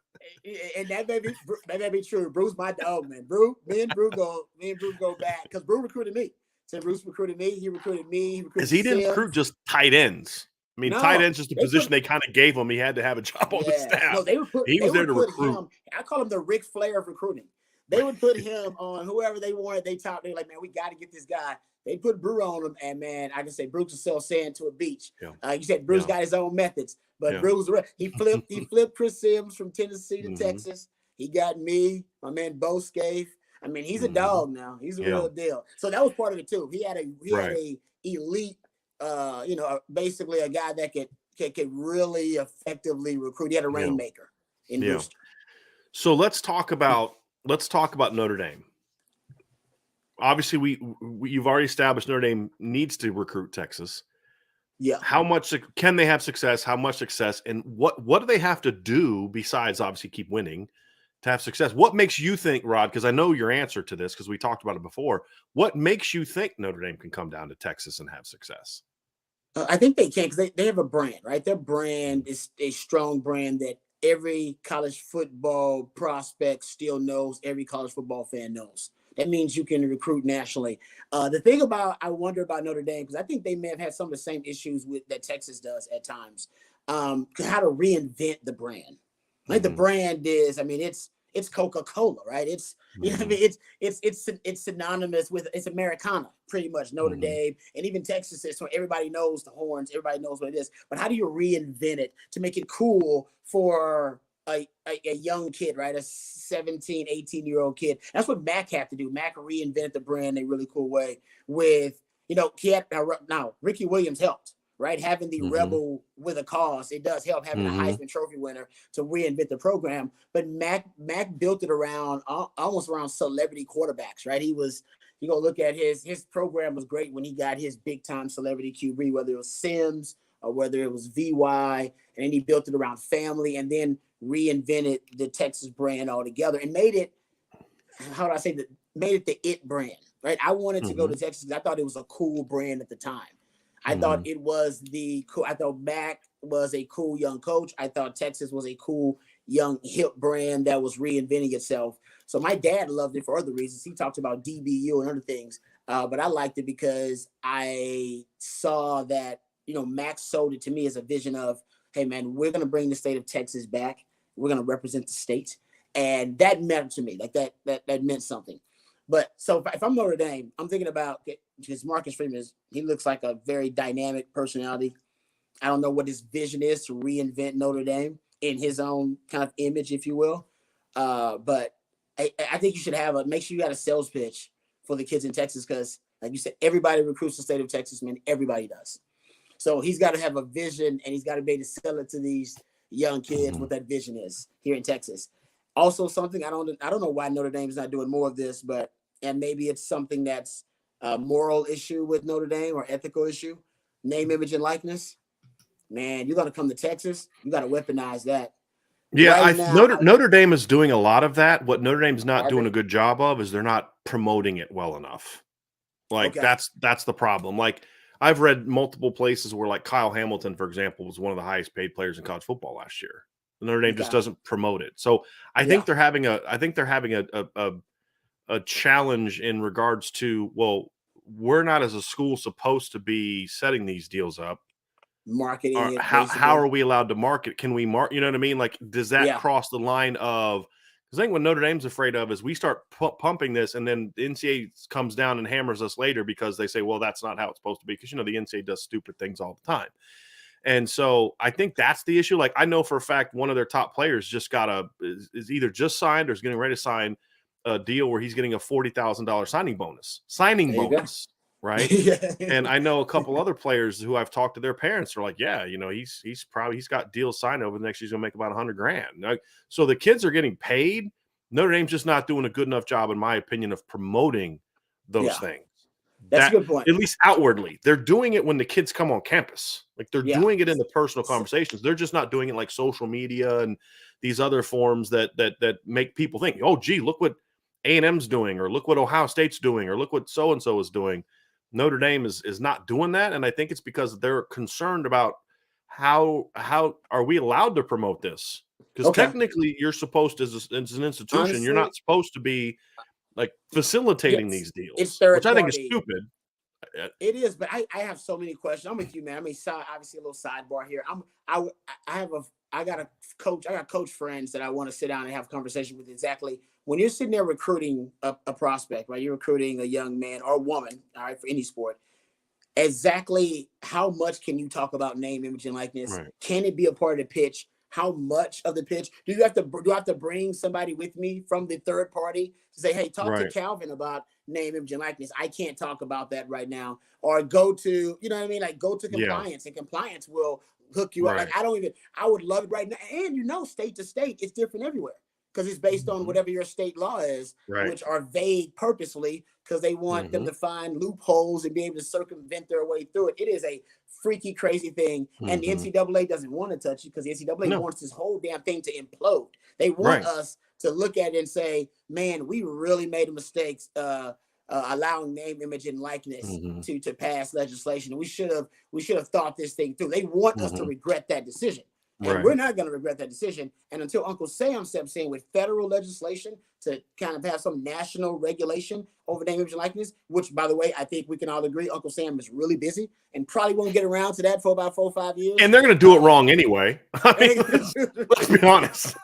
And that may be true. Bruce, my dog, man. Me and Brew go back because Brew recruited me. Tim Bruce recruited me. He recruited me. Because he didn't recruit just tight ends. I mean, tight ends is the position they kind of gave him. He had to have a job on the staff. No, he was there to recruit. I call him the Ric Flair of recruiting. They would put him on whoever they wanted. They're like, man, we got to get this guy. They put Brew on him, and man, I can say Bruce will sell sand to a beach. You said Bruce got his own methods, but Bruce, he flipped Chris Sims from Tennessee to Texas. He got me, my man Bo Scaife. I mean, he's a dog now. He's a real deal. So that was part of it too. He had a elite, basically a guy that could really effectively recruit. He had a rainmaker in Brewster. So let's talk about Notre Dame. Obviously, you've already established Notre Dame needs to recruit Texas. Yeah. How much can they have success? How much success? And what do they have to do besides obviously keep winning to have success? What makes you think, Rod, because I know your answer to this because we talked about it before, what makes you think Notre Dame can come down to Texas and have success? I think they can because they have a brand, right? Their brand is a strong brand that every college football prospect still knows, every college football fan knows. That means you can recruit nationally. The thing I wonder about Notre Dame, because I think they may have had some of the same issues that Texas does at times, how to reinvent the brand. Like the brand is, I mean, it's Coca-Cola, right? It's it's synonymous with it's Americana, pretty much. Notre Dame and even Texas is, so everybody knows the horns, everybody knows what it is. But how do you reinvent it to make it cool for a young kid, right? A 17, 18-year-old kid. That's what Mac had to do. Mac reinvented the brand in a really cool way with, he had now Ricky Williams helped, right? Having the rebel with a cause, it does help having a Heisman Trophy winner to reinvent the program. But Mac built it around almost around celebrity quarterbacks, right? You go look at his program was great when he got his big time celebrity QB, whether it was Sims or whether it was VY, and then he built it around family and then reinvented the Texas brand altogether and made it, made it the it brand, right? I wanted to go to Texas because I thought it was a cool brand at the time. I thought it was I thought Mac was a cool young coach. I thought Texas was a cool young hip brand that was reinventing itself. So my dad loved it for other reasons. He talked about DBU and other things, but I liked it because I saw that, Mac sold it to me as a vision of, hey man, we're going to bring the state of Texas back. We're going to represent the state. And that mattered to me. Like that meant something. But so if I'm Notre Dame, I'm thinking about, because Marcus Freeman he looks like a very dynamic personality. I don't know what his vision is to reinvent Notre Dame in his own kind of image, if you will. But I think you should make sure you got a sales pitch for the kids in Texas, because like you said, everybody recruits the state of Texas, man. Everybody does. So he's got to have a vision, and he's got to be able to sell it to these young kids what that vision is here in Texas. Also, something I don't know why Notre Dame's not doing more of this, and maybe it's something that's a moral issue with Notre Dame or ethical issue. Name, image, and likeness. Man, you're gonna come to Texas, you got to weaponize that. Yeah, Notre Dame is doing a lot of that. What Notre Dame's not doing a good job of is they're not promoting it well enough. Like that's the problem. Like I've read multiple places where, like, Kyle Hamilton, for example, was one of the highest paid players in college football last year. Notre Dame just doesn't promote it. So I think they're having a challenge in regards to, well, we're not as a school supposed to be setting these deals up. Marketing it. How are we allowed to market? Can we market? You know what I mean? Like, does that cross the line of? Because I think what Notre Dame's afraid of is we start pumping this, and then the NCAA comes down and hammers us later because they say, well, that's not how it's supposed to be. Because, you know, the NCAA does stupid things all the time. And so I think that's the issue. Like, I know for a fact one of their top players just is either just signed or is getting ready to sign a deal where he's getting a $40,000 signing bonus. Right? And I know a couple other players who I've talked to, their parents are like, yeah, you know, he's got deals signed over the next year. He's gonna make about $100,000. Like, so the kids are getting paid. Notre Dame's just not doing a good enough job, in my opinion, of promoting those things. That's a good point. At least outwardly, they're doing it when the kids come on campus. Like, they're doing it in the personal conversations. They're just not doing it like social media and these other forms that make people think, oh, gee, look what A&M's doing, or look what Ohio State's doing, or look what so-and-so is doing. Notre Dame is not doing that, and I think it's because they're concerned about how are we allowed to promote this? Because technically, you're supposed to, as an institution, honestly, you're not supposed to be like facilitating these deals, which I think is stupid. It is, but I have so many questions. I'm with you, man. I mean, obviously a little sidebar here. I got coach friends that I want to sit down and have a conversation with. Exactly when you're sitting there recruiting a prospect, right? You're recruiting a young man or woman, all right, for any sport. Exactly how much can you talk about name, image, and likeness? Right. Can it be a part of the pitch? How much of the pitch do I have to bring somebody with me from the third party to say, hey, talk to Calvin about name, image, and likeness? I can't talk about that right now. Or go to, you know what I mean? Like, go to compliance, and compliance will hook you up. Like, I would love it right now. And, you know, state to state, it's different everywhere, because it's based on whatever your state law is, which are vague purposely, because they want them to find loopholes and be able to circumvent their way through it. It is a freaky, crazy thing. And the NCAA doesn't want to touch it, because the NCAA wants this whole damn thing to implode. They want us to look at it and say, man, we really made a mistake allowing name, image, and likeness to pass legislation. And we should have thought this thing through. They want us to regret that decision. And we're not going to regret that decision. And until Uncle Sam steps in with federal legislation to kind of have some national regulation over name, image, and likeness, which, by the way, I think we can all agree Uncle Sam is really busy and probably won't get around to that for about 4 or 5 years. And they're going to do it wrong anyway. I mean, let's be honest.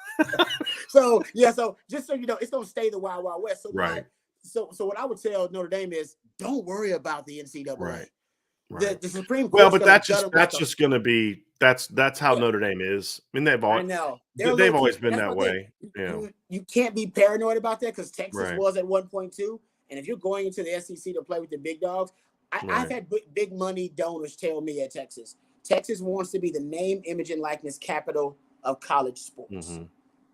So just so you know, it's going to stay the Wild Wild West. So So what I would tell Notre Dame is, don't worry about the NCAA. Right. The Supreme Court. Well, but that's just going to be that's how Notre Dame is. I mean, they've always been that way. You can't be paranoid about that, because Texas was at 1.2, and if you're going into the SEC to play with the big dogs, I've had big money donors tell me at Texas wants to be the name, image, and likeness capital of college sports.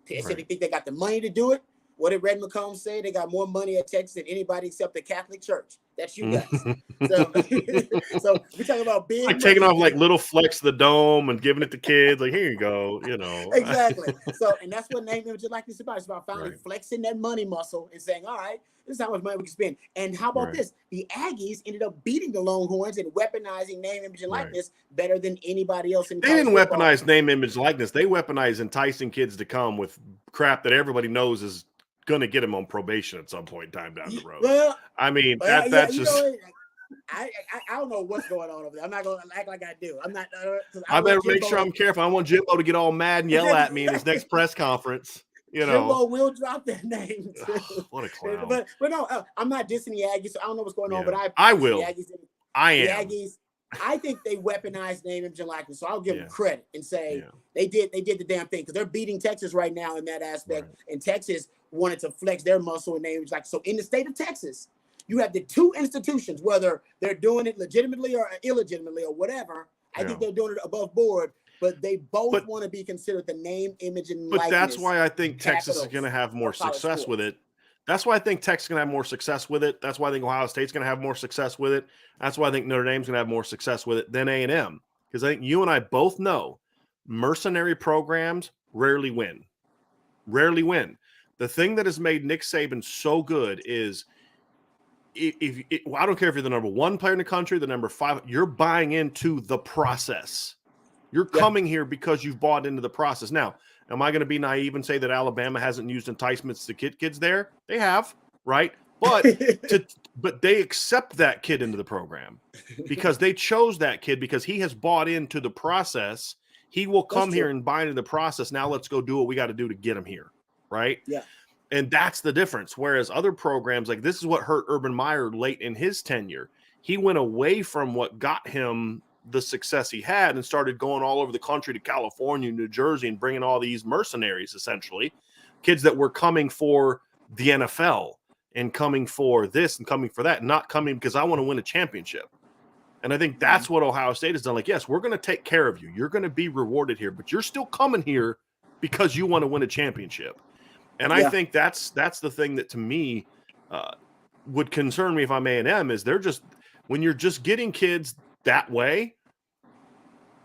They said they think they got the money to do it. What did Red McComb say? They got more money at Texas than anybody except the Catholic Church. That's you guys. So we're talking about big, like taking off like little flecks of the dome and giving it to kids. Like, here you go. You know. Exactly. So, and that's what name, image, and likeness is about. It's about finally flexing that money muscle and saying, all right, this is how much money we can spend. And how about this? The Aggies ended up beating the Longhorns and weaponizing name, image, and likeness better than anybody else in college football. They didn't weaponize name, image, likeness. They weaponized enticing kids to come with crap that everybody knows is going to get him on probation at some point in time down the road. Well, I mean, that's just. I don't know what's going on over there. I'm not going to act like I do. I'm not. I better make sure I'm careful. I want Jimbo to get all mad and yell at me in his next press conference. You know, Jimbo will drop that name too. what a clown. But no, I'm not dissing the Aggies. So I don't know what's going on, but I will. The Aggies, I the am. Aggies. I think they weaponized name, image, and likeness. So I'll give them credit and say they did the damn thing because they're beating Texas right now in that aspect. Right. And Texas wanted to flex their muscle and name, image, like so. In the state of Texas, you have the two institutions, whether they're doing it legitimately or illegitimately or whatever. I think they're doing it above board. But they both want to be considered the name, image, and likeness. But that's why I think Texas is going to have more success with it. That's why I think Texas is going to have more success with it. That's why I think Ohio State's going to have more success with it. That's why I think Notre Dame's going to have more success with it than A&M. Because I think you and I both know mercenary programs rarely win. Rarely win. The thing that has made Nick Saban so good is I don't care if you're the number 1 player in the country, the number 5, you're buying into the process. You're coming here because you've bought into the process. Now, am I going to be naive and say that Alabama hasn't used enticements to get kids there? They have, right? But but they accept that kid into the program because they chose that kid because he has bought into the process. He will come here and buy into the process. Now let's go do what we got to do to get him here, right? Yeah. And that's the difference. Whereas other programs, like this is what hurt Urban Meyer late in his tenure. He went away from what got him the success he had and started going all over the country to California, New Jersey, and bringing all these mercenaries, essentially, kids that were coming for the NFL and coming for this and coming for that, not coming because I want to win a championship. And I think that's what Ohio State has done. Like, yes, we're going to take care of you. You're going to be rewarded here, but you're still coming here because you want to win a championship. And I think that's the thing that to me would concern me if I'm A&M is they're just when you're just getting kids that way,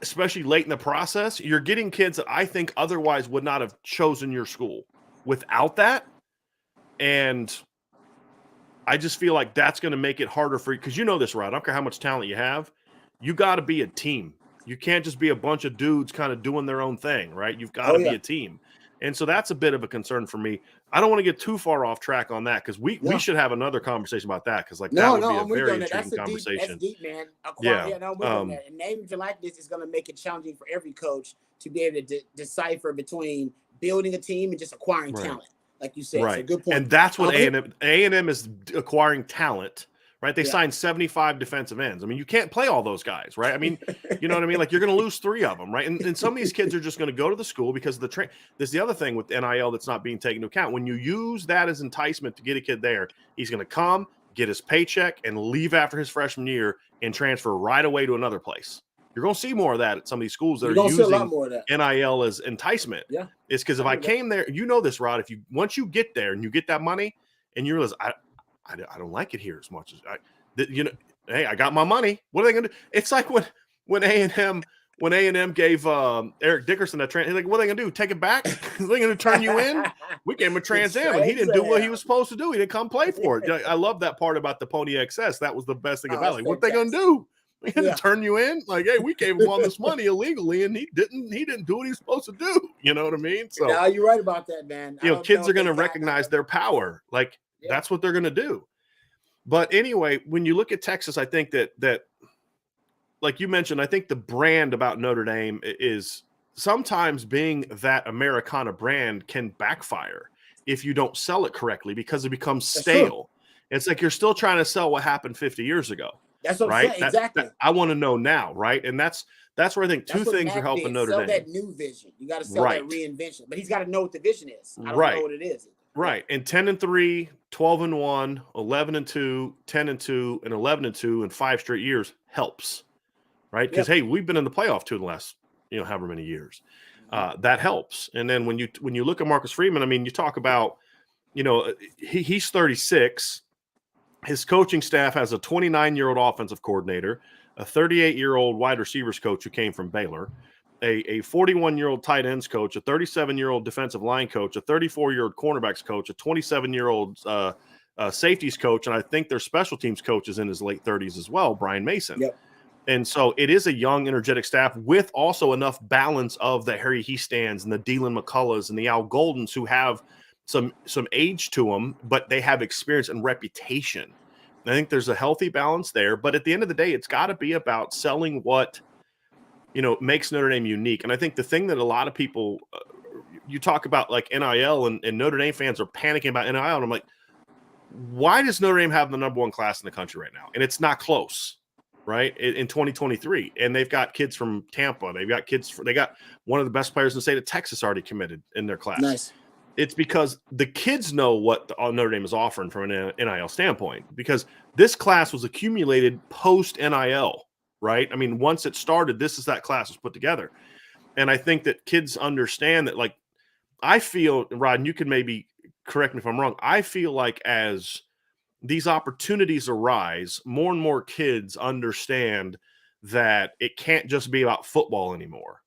especially late in the process, you're getting kids that I think otherwise would not have chosen your school without that. And I just feel like that's going to make it harder for you because you know this, Rod. I don't care how much talent you have. You got to be a team. You can't just be a bunch of dudes kind of doing their own thing, right? You've got to be a team. And so that's a bit of a concern for me. I don't want to get too far off track on that because we should have another conversation about that because that would be a very intriguing conversation. That's deep, man. And name your likeness is going to make it challenging for every coach to be able to decipher between building a team and just acquiring talent, like you said. Right. So good point. And that's what A&M is acquiring talent. Right, they signed 75 defensive ends. I mean, you can't play all those guys, right? I mean, you know what I mean? Like you're going to lose 3 of them, right? And some of these kids are just going to go to the school because of the train. This is the other thing with NIL that's not being taken into account. When you use that as enticement to get a kid there, he's going to come, get his paycheck, and leave after his freshman year and transfer right away to another place. You're going to see more of that at some of these schools that are using NIL as enticement. Yeah, it's because if I came there, you know this, Rod. Once you get there and you get that money, and you realize I don't like it here as much as hey, I got my money. What are they going to do? It's like when A&M gave Eric Dickerson that transfer. Like, what are they going to do? Take it back? Are they going to turn you in? We gave him a Trans Am, and he didn't do what he was supposed to do. He didn't come play for it. I love that part about the Pony XS. That was the best thing about it. Like, what are they going to do? They going to turn you in? Like, hey, we gave him all this money illegally, and he didn't do what he's supposed to do. You know what I mean? So now you're right about that, man. Kids are going to recognize their power. Like, that's what they're going to do. But anyway, when you look at Texas, I think that like you mentioned, I think the brand about Notre Dame is sometimes being that Americana brand can backfire if you don't sell it correctly because it becomes stale. It's like you're still trying to sell what happened 50 years ago. That's what right? I'm saying. Exactly. I want to know now, right? And that's where I think two things are helping Notre Dame. Sell that new vision. You got to sell that reinvention. But he's got to know what the vision is. I don't know what it is. Right. And 10-3, 12-1, 11-2, 10-2, and 11-2 in 5 straight years helps. Right? Because hey, we've been in the playoff 2 of the last, however many years. That helps. And then when you look at Marcus Freeman, I mean, you talk about, he's 36. His coaching staff has a 29-year-old offensive coordinator, a 38-year-old wide receivers coach who came from Baylor, a 41-year-old tight ends coach, a 37-year-old defensive line coach, a 34-year-old cornerbacks coach, a 27-year-old safeties coach, and I think their special teams coach is in his late 30s as well, Brian Mason. Yep. And so it is a young, energetic staff with also enough balance of the Harry Heastands and the Dylan McCulloughs and the Al Goldens who have some age to them, but they have experience and reputation. And I think there's a healthy balance there. But at the end of the day, it's got to be about selling what makes Notre Dame unique. And I think the thing that a lot of people you talk about like NIL and Notre Dame fans are panicking about NIL. And I'm like, why does Notre Dame have the number one class in the country right now? And it's not close, right? In 2023. And they've got kids from Tampa. They got one of the best players in the state of Texas already committed in their class. Nice. It's because the kids know what Notre Dame is offering from an NIL standpoint, because this class was accumulated post NIL, right? I mean, once it started, that class was put together. And I think that kids understand that, like, I feel, Rod, and you can maybe correct me if I'm wrong, I feel like as these opportunities arise, more and more kids understand that it can't just be about football anymore.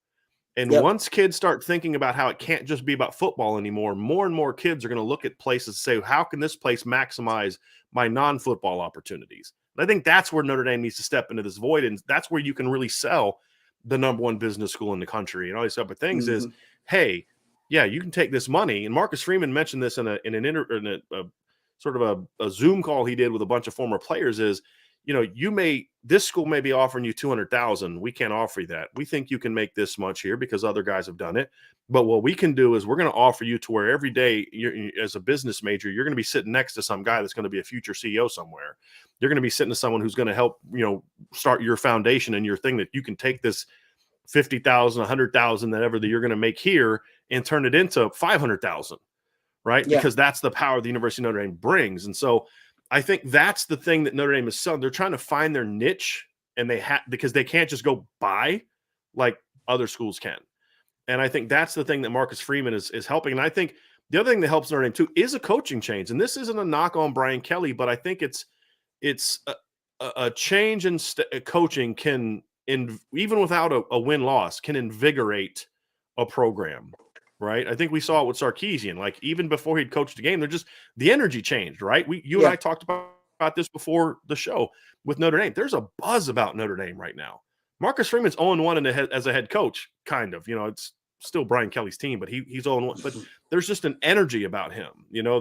And once kids start thinking about how it can't just be about football anymore, more and more kids are going to look at places and say, how can this place maximize my non-football opportunities? And I think that's where Notre Dame needs to step into this void. And that's where you can really sell the number one business school in the country and all these type of things is, hey, yeah, you can take this money. And Marcus Freeman mentioned this in a sort of a Zoom call he did with a bunch of former players is, you know, this school may be offering you $200,000. We can't offer you that. We think you can make this much here because other guys have done it. But what we can do is we're going to offer you to where every day as a business major, you're going to be sitting next to some guy that's going to be a future CEO somewhere. You're going to be sitting to someone who's going to help, you know, start your foundation and your thing that you can take this $50,000, $100,000, whatever that you're going to make here and turn it into $500,000, right? Yeah. Because that's the power the University of Notre Dame brings. And so I think that's the thing that Notre Dame is selling. They're trying to find their niche, and because they can't just go buy like other schools can. And I think that's the thing that Marcus Freeman is helping. And I think the other thing that helps Notre Dame too is a coaching change. And this isn't a knock on Brian Kelly, but I think it's a change in coaching can, even without a win-loss, can invigorate a program. Right. I think we saw it with Sarkisian, like even before he'd coached the game, the energy changed, right? You and I talked about this before the show with Notre Dame. There's a buzz about Notre Dame right now. Marcus Freeman's 0-1 as a head coach, kind of, you know, it's still Brian Kelly's team, but he's 0-1, but there's just an energy about him. You know,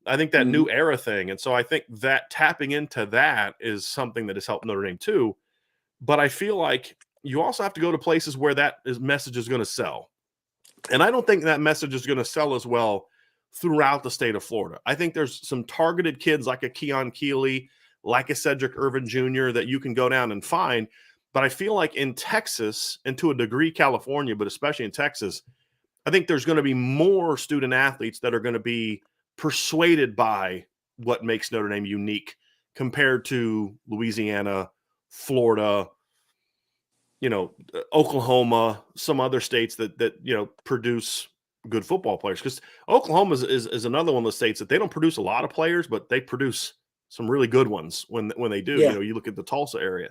I think that new era thing. And so I think that tapping into that is something that has helped Notre Dame too. But I feel like you also have to go to places where that message is going to sell. And I don't think that message is going to sell as well throughout the state of Florida. I think there's some targeted kids like a Keon Keeley, like a Cedric Irvin Jr. that you can go down and find. But I feel like in Texas, and to a degree California, but especially in Texas, I think there's going to be more student athletes that are going to be persuaded by what makes Notre Dame unique compared to Louisiana, Florida, you know, Oklahoma, some other states that you know produce good football players. Because Oklahoma is another one of the states that they don't produce a lot of players, but they produce some really good ones when they do. You know, you look at the Tulsa area.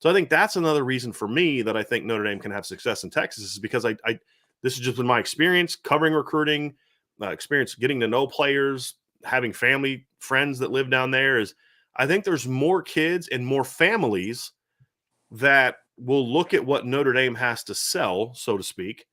So I think that's another reason for me that I think Notre Dame can have success in Texas is because this has just been my experience covering recruiting, experience getting to know players, having family, friends that live down there. Is I think there's more kids and more families that will look at what Notre Dame has to sell, so to speak,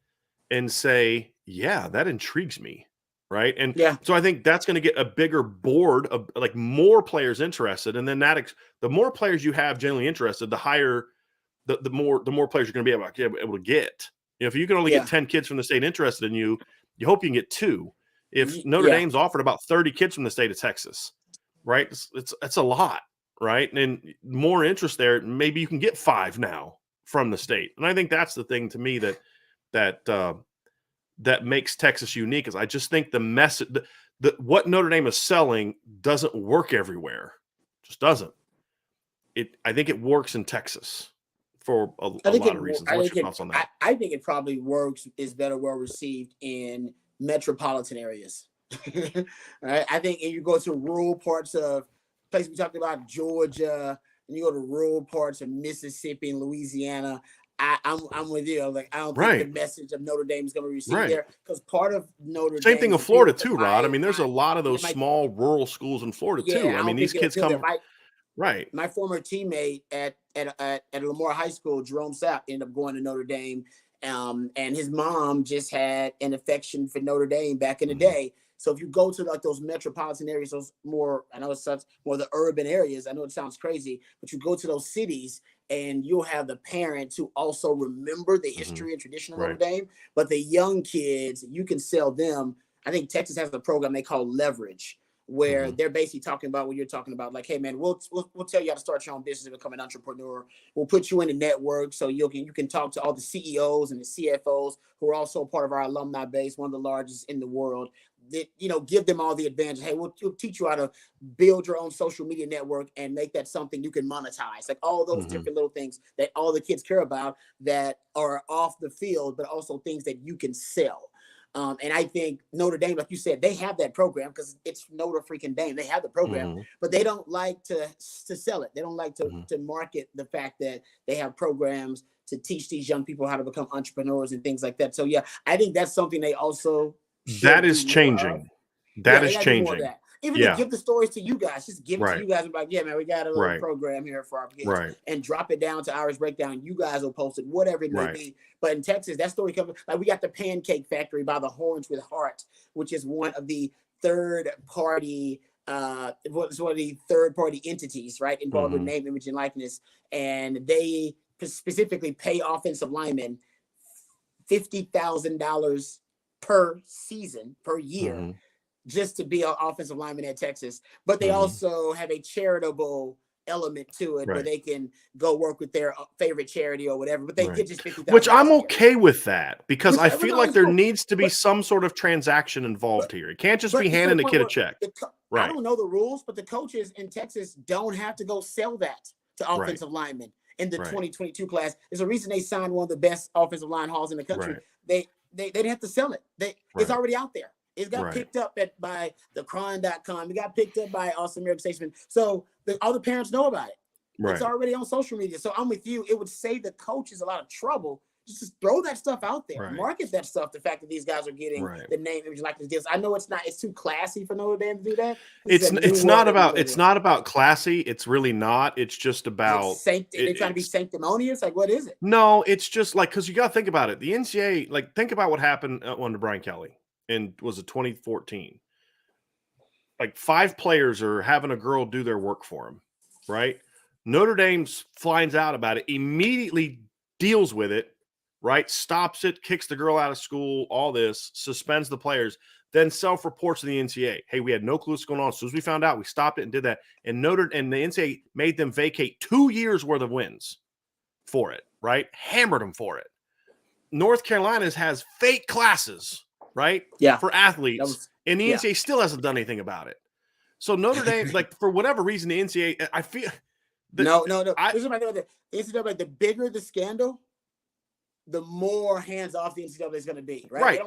and say, yeah, that intrigues me, right? And so I think that's going to get a bigger board of like more players interested. And then the more players you have generally interested, the higher, the more players you're going to be able to get. You know, if you can only get 10 kids from the state interested in you, you hope you can get 2. If Notre Dame's offered about 30 kids from the state of Texas, right? It's a lot. Right. And more interest there. Maybe you can get 5 now from the state. And I think that's the thing to me that makes Texas unique is I just think the message, what Notre Dame is selling doesn't work everywhere. Just doesn't. I think it works in Texas for a lot of reasons. What's your thoughts on that? I think it probably is better well received in metropolitan areas. Right. I think if you go to rural parts of place we talked about, Georgia, and you go to rural parts of Mississippi and Louisiana, I'm with you. Like, I don't think the message of Notre Dame is going to be received there because part of Notre Dame. Same thing in Florida too, Rod. I mean, there's a lot of those small rural schools in Florida too. I mean, these kids come. Right. My former teammate at Lamar High School, Jerome Sapp, ended up going to Notre Dame, and his mom just had an affection for Notre Dame back in the day. So if you go to like those metropolitan areas, those more, I know it's such more the urban areas. I know it sounds crazy, but you go to those cities and you'll have the parents who also remember the history and tradition of Notre Dame, but the young kids, you can sell them. I think Texas has a program they call Leverage, where they're basically talking about what you're talking about. Like, hey man, we'll tell you how to start your own business and become an entrepreneur. We'll put you in a network so you can talk to all the CEOs and the CFOs who are also part of our alumni base, one of the largest in the world. That, you know, give them all the advantage. Hey, we'll teach you how to build your own social media network and make that something you can monetize. Like all those different little things that all the kids care about that are off the field, but also things that you can sell. And I think Notre Dame, like you said, they have that program because it's Notre freaking Dame. They have the program, but they don't like to sell it. They don't like to market the fact that they have programs to teach these young people how to become entrepreneurs and things like that. So yeah, I think that's something they also that is changing. That is changing. Even to give the stories to you guys, just give it to you guys and be like, yeah, man, we got a little program here for our kids, and drop it down to Irish Breakdown. You guys will post it, whatever it may be. But in Texas, that story comes like we got the Pancake Factory by the Horns with Heart, which is one of the third party entities, right, involved with name, image, and likeness, and they specifically pay offensive linemen $50,000 per season per year. Just to be an offensive lineman at Texas, but they also have a charitable element to it where they can go work with their favorite charity or whatever, but they get just $50,000. Which I'm okay with that because I feel like there needs to be some sort of transaction involved here. It can't just be handing the kid a check. I don't know the rules, but the coaches in Texas don't have to go sell that to offensive linemen in the 2022 class. There's a reason they signed one of the best offensive line halls in the country. They didn't have to sell it. It's already out there. It got picked up by thecron.com. It got picked up by Awesome American Statesman. So all the parents know about it. It's already on social media. So I'm with you. It would save the coaches a lot of trouble. Just throw that stuff out there. Market that stuff. The fact that these guys are getting the name, image, like this deals. I know it's too classy for Notre Dame to do that. It's not about classy. It's really not. It's just about they're trying to be sanctimonious. Like, what is it? No, it's just like, because you got to think about it. The NCAA, like, think about what happened under Brian Kelly. And was it 2014? Like 5 players are having a girl do their work for them, right? Notre Dame finds out about it, immediately deals with it, right? Stops it, kicks the girl out of school, all this, suspends the players, then self-reports to the NCAA. Hey, we had no clue what's going on. As soon as we found out, we stopped it and did that. And the NCAA made them vacate 2 years worth of wins for it, right? Hammered them for it. North Carolina has fake classes, right? Yeah. For athletes. And the NCAA still hasn't done anything about it. So Notre Dame, like, for whatever reason, the NCAA, I feel. No. This is my thing. The NCAA, the bigger the scandal, the more hands off the NCAA is going to be, right?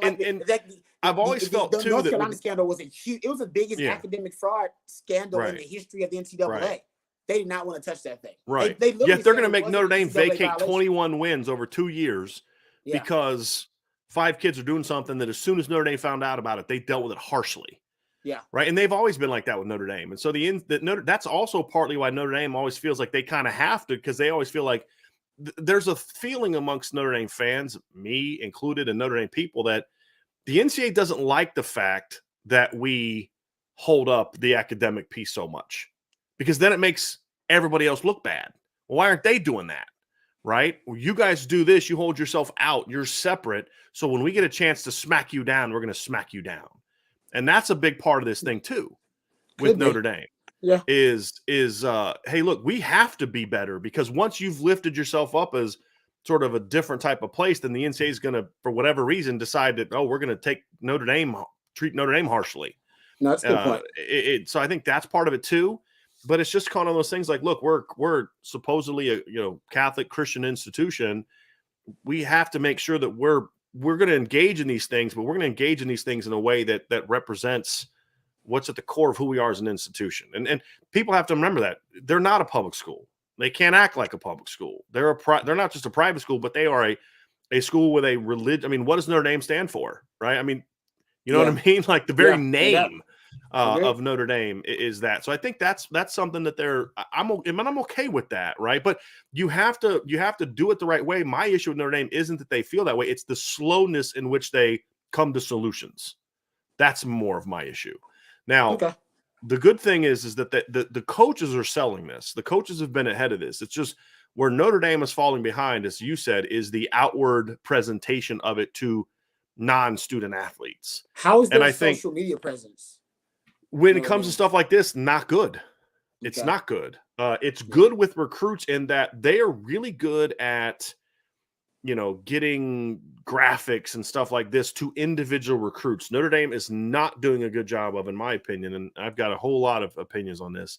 I've always felt the too North that Carolina scandal was it was the biggest academic fraud scandal in the history of the NCAA. They did not want to touch that thing. Right. Yet they're going to make Notre Dame vacate 21 wins over 2 years because 5 kids are doing something that as soon as Notre Dame found out about it, they dealt with it harshly. Yeah. Right. And they've always been like that with Notre Dame. And so that's also partly why Notre Dame always feels like they kind of have to, because they always feel like there's a feeling amongst Notre Dame fans, me included, and Notre Dame people, that the NCAA doesn't like the fact that we hold up the academic piece so much, because then it makes everybody else look bad. Well, why aren't they doing that? Right? Well, you guys do this, you hold yourself out, you're separate. So when we get a chance to smack you down, we're going to smack you down. And that's a big part of this thing too, with Notre Dame. Yeah. Is hey, look, we have to be better, because once you've lifted yourself up as sort of a different type of place, then the NCAA is going to, for whatever reason, decide that, we're going to treat Notre Dame harshly. No, that's a good point. So I think that's part of it too. But it's just kind of those things like, look, we're supposedly a Catholic Christian institution. We have to make sure that we're going to engage in these things, but we're going to engage in these things in a way that represents what's at the core of who we are as an institution. And people have to remember that they're not a public school. They can't act like a public school. They're not just a private school, but they are a school with a religion. I mean, what does Notre Dame stand for? Right. I mean, you know what I mean? Like the very name of Notre Dame is that. So I think that's something that I'm okay with that. Right. But you have to do it the right way. My issue with Notre Dame isn't that they feel that way. It's the slowness in which they come to solutions. That's more of my issue. Now, Okay. the good thing is that the coaches are selling this. The coaches have been ahead of this. It's just where Notre Dame is falling behind, as you said, is the outward presentation of it to non-student athletes. How is their I think social media presence? when it comes to stuff like this, not good. It's Okay. not good. It's good with recruits in that they are really good at, getting graphics and stuff like this to individual recruits. Notre Dame is not doing a good job of, in my opinion, and I've got a whole lot of opinions on this,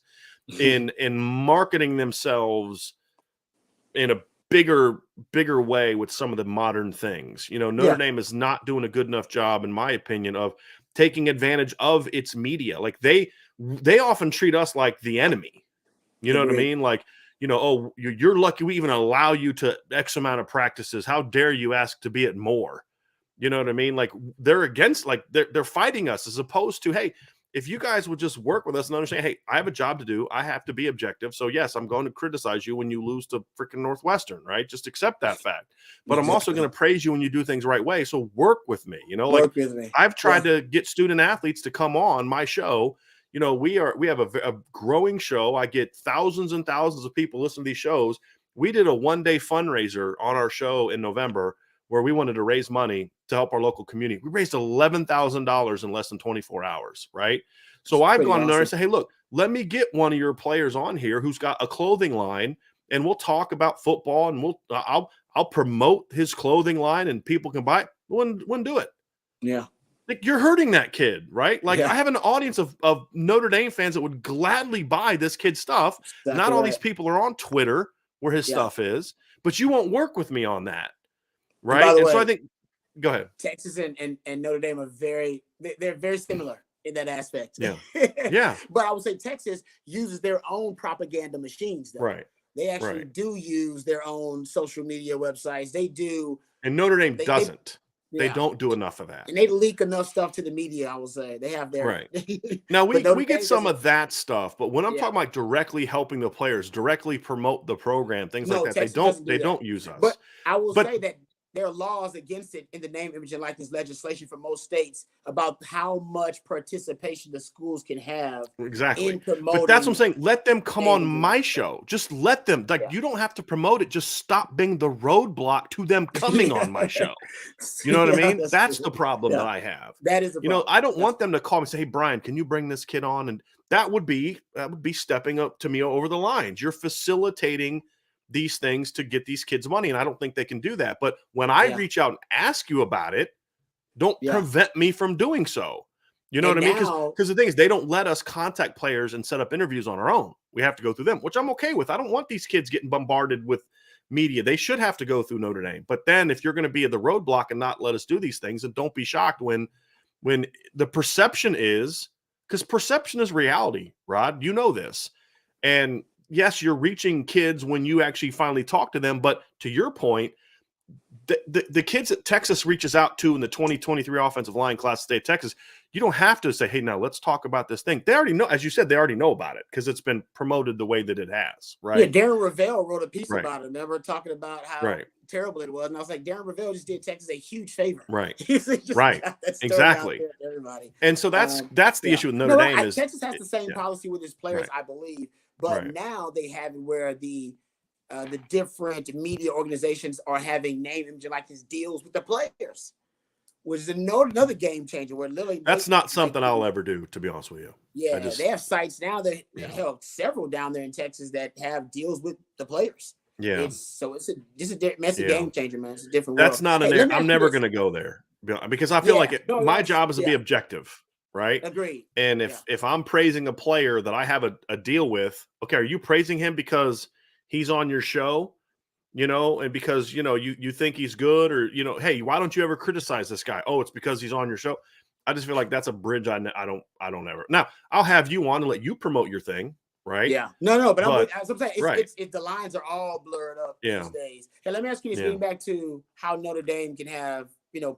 in marketing themselves in a bigger way with some of the modern things. Notre Dame is not doing a good enough job, in my opinion, of taking advantage of its media. Like they often treat us like the enemy. You know what I mean? Like, oh, you're lucky we even allow you to X amount of practices. How dare you ask to be at more? You know what I mean? Like they're against, like they're fighting us, as opposed to, hey, if you guys would just work with us and understand, hey, I have a job to do. I have to be objective. So yes, I'm going to criticize you when you lose to freaking Northwestern, right? Just accept that fact. But I'm also going to praise you when you do things the right way. So work with me. Work with me. I've tried to get student athletes to come on my show. We have a growing show. I get thousands and thousands of people listening to these shows. We did a one-day fundraiser on our show in November where we wanted to raise money to help our local community. We raised $11,000 in less than 24 hours, right? So I've gone in there and said, hey, look, let me get one of your players on here who's got a clothing line, and we'll talk about football, and I'll promote his clothing line, and people can buy it. Wouldn't do it. Yeah. Like, you're hurting that kid, right? Like, I have an audience of Notre Dame fans that would gladly buy this kid's stuff. Exactly. Not all these people are on Twitter where his stuff is, but you won't work with me on that, right? And so I think, go ahead. Texas and Notre Dame are they're very similar in that aspect. Yeah. Yeah. But I would say Texas uses their own propaganda machines, though. Right. They actually do use their own social media websites. They do. And Notre Dame doesn't. They don't do enough of that. And they leak enough stuff to the media, I would say. They have their right. Now we get some of that stuff, but when I'm talking about directly helping the players, directly promote the program, things like that, Texas they don't use us. But I will say that there are laws against it in the name, image, and likeness legislation for most states about how much participation the schools can have. Exactly. In promoting. But that's what I'm saying. Let them come on my show. Just let them. Like, you don't have to promote it. Just stop being the roadblock to them coming on my show. You know what I mean? That's the problem that I have. That is the problem. I don't want them to call me and say, hey, Brian, can you bring this kid on? And that would be stepping up to me over the lines. You're facilitating these things to get these kids money, and I don't think they can do that. But when I reach out and ask you about it, don't prevent me from doing so. You know what I mean? Because the thing is, they don't let us contact players and set up interviews on our own. We have to go through them, which I'm okay with. I don't want these kids getting bombarded with media. They should have to go through Notre Dame. But then if you're going to be at the roadblock and not let us do these things, then don't be shocked when the perception is, because perception is reality, Rod. You know this. And yes, you're reaching kids when you actually finally talk to them. But to your point, the kids that Texas reaches out to in the 2023 offensive line class of state of Texas, you don't have to say, hey, now let's talk about this thing. They already know, as you said, they already know about it because it's been promoted the way that it has, right? Yeah, Darren Ravel wrote a piece about it. Remember, talking about how terrible it was. And I was like, Darren Ravel just did Texas a huge favor. Right. Exactly. Everybody. And so that's the issue with Notre Dame is Texas has the same policy with its players, I believe. But now they have it where the different media organizations are having name, image, and likeness deals with the players, which is another game changer. Where literally that's not something I'll ever do, to be honest with you. Yeah, they have sites now that hell, several down there in Texas that have deals with the players. Yeah, it's a game changer, man. It's a different world. That's not an area. I'm never going to go there because I feel like my job is to be objective. Right. Agreed. And if I'm praising a player that I have a deal with, okay, are you praising him because he's on your show, and because, you think he's good, or, hey, why don't you ever criticize this guy? Oh, it's because he's on your show. I just feel like that's a bridge I don't ever. Now, I'll have you on and let you promote your thing, right? Yeah. No, but I'm saying it's the lines are all blurred up these days. Hey, let me ask you this, getting back to how Notre Dame can have,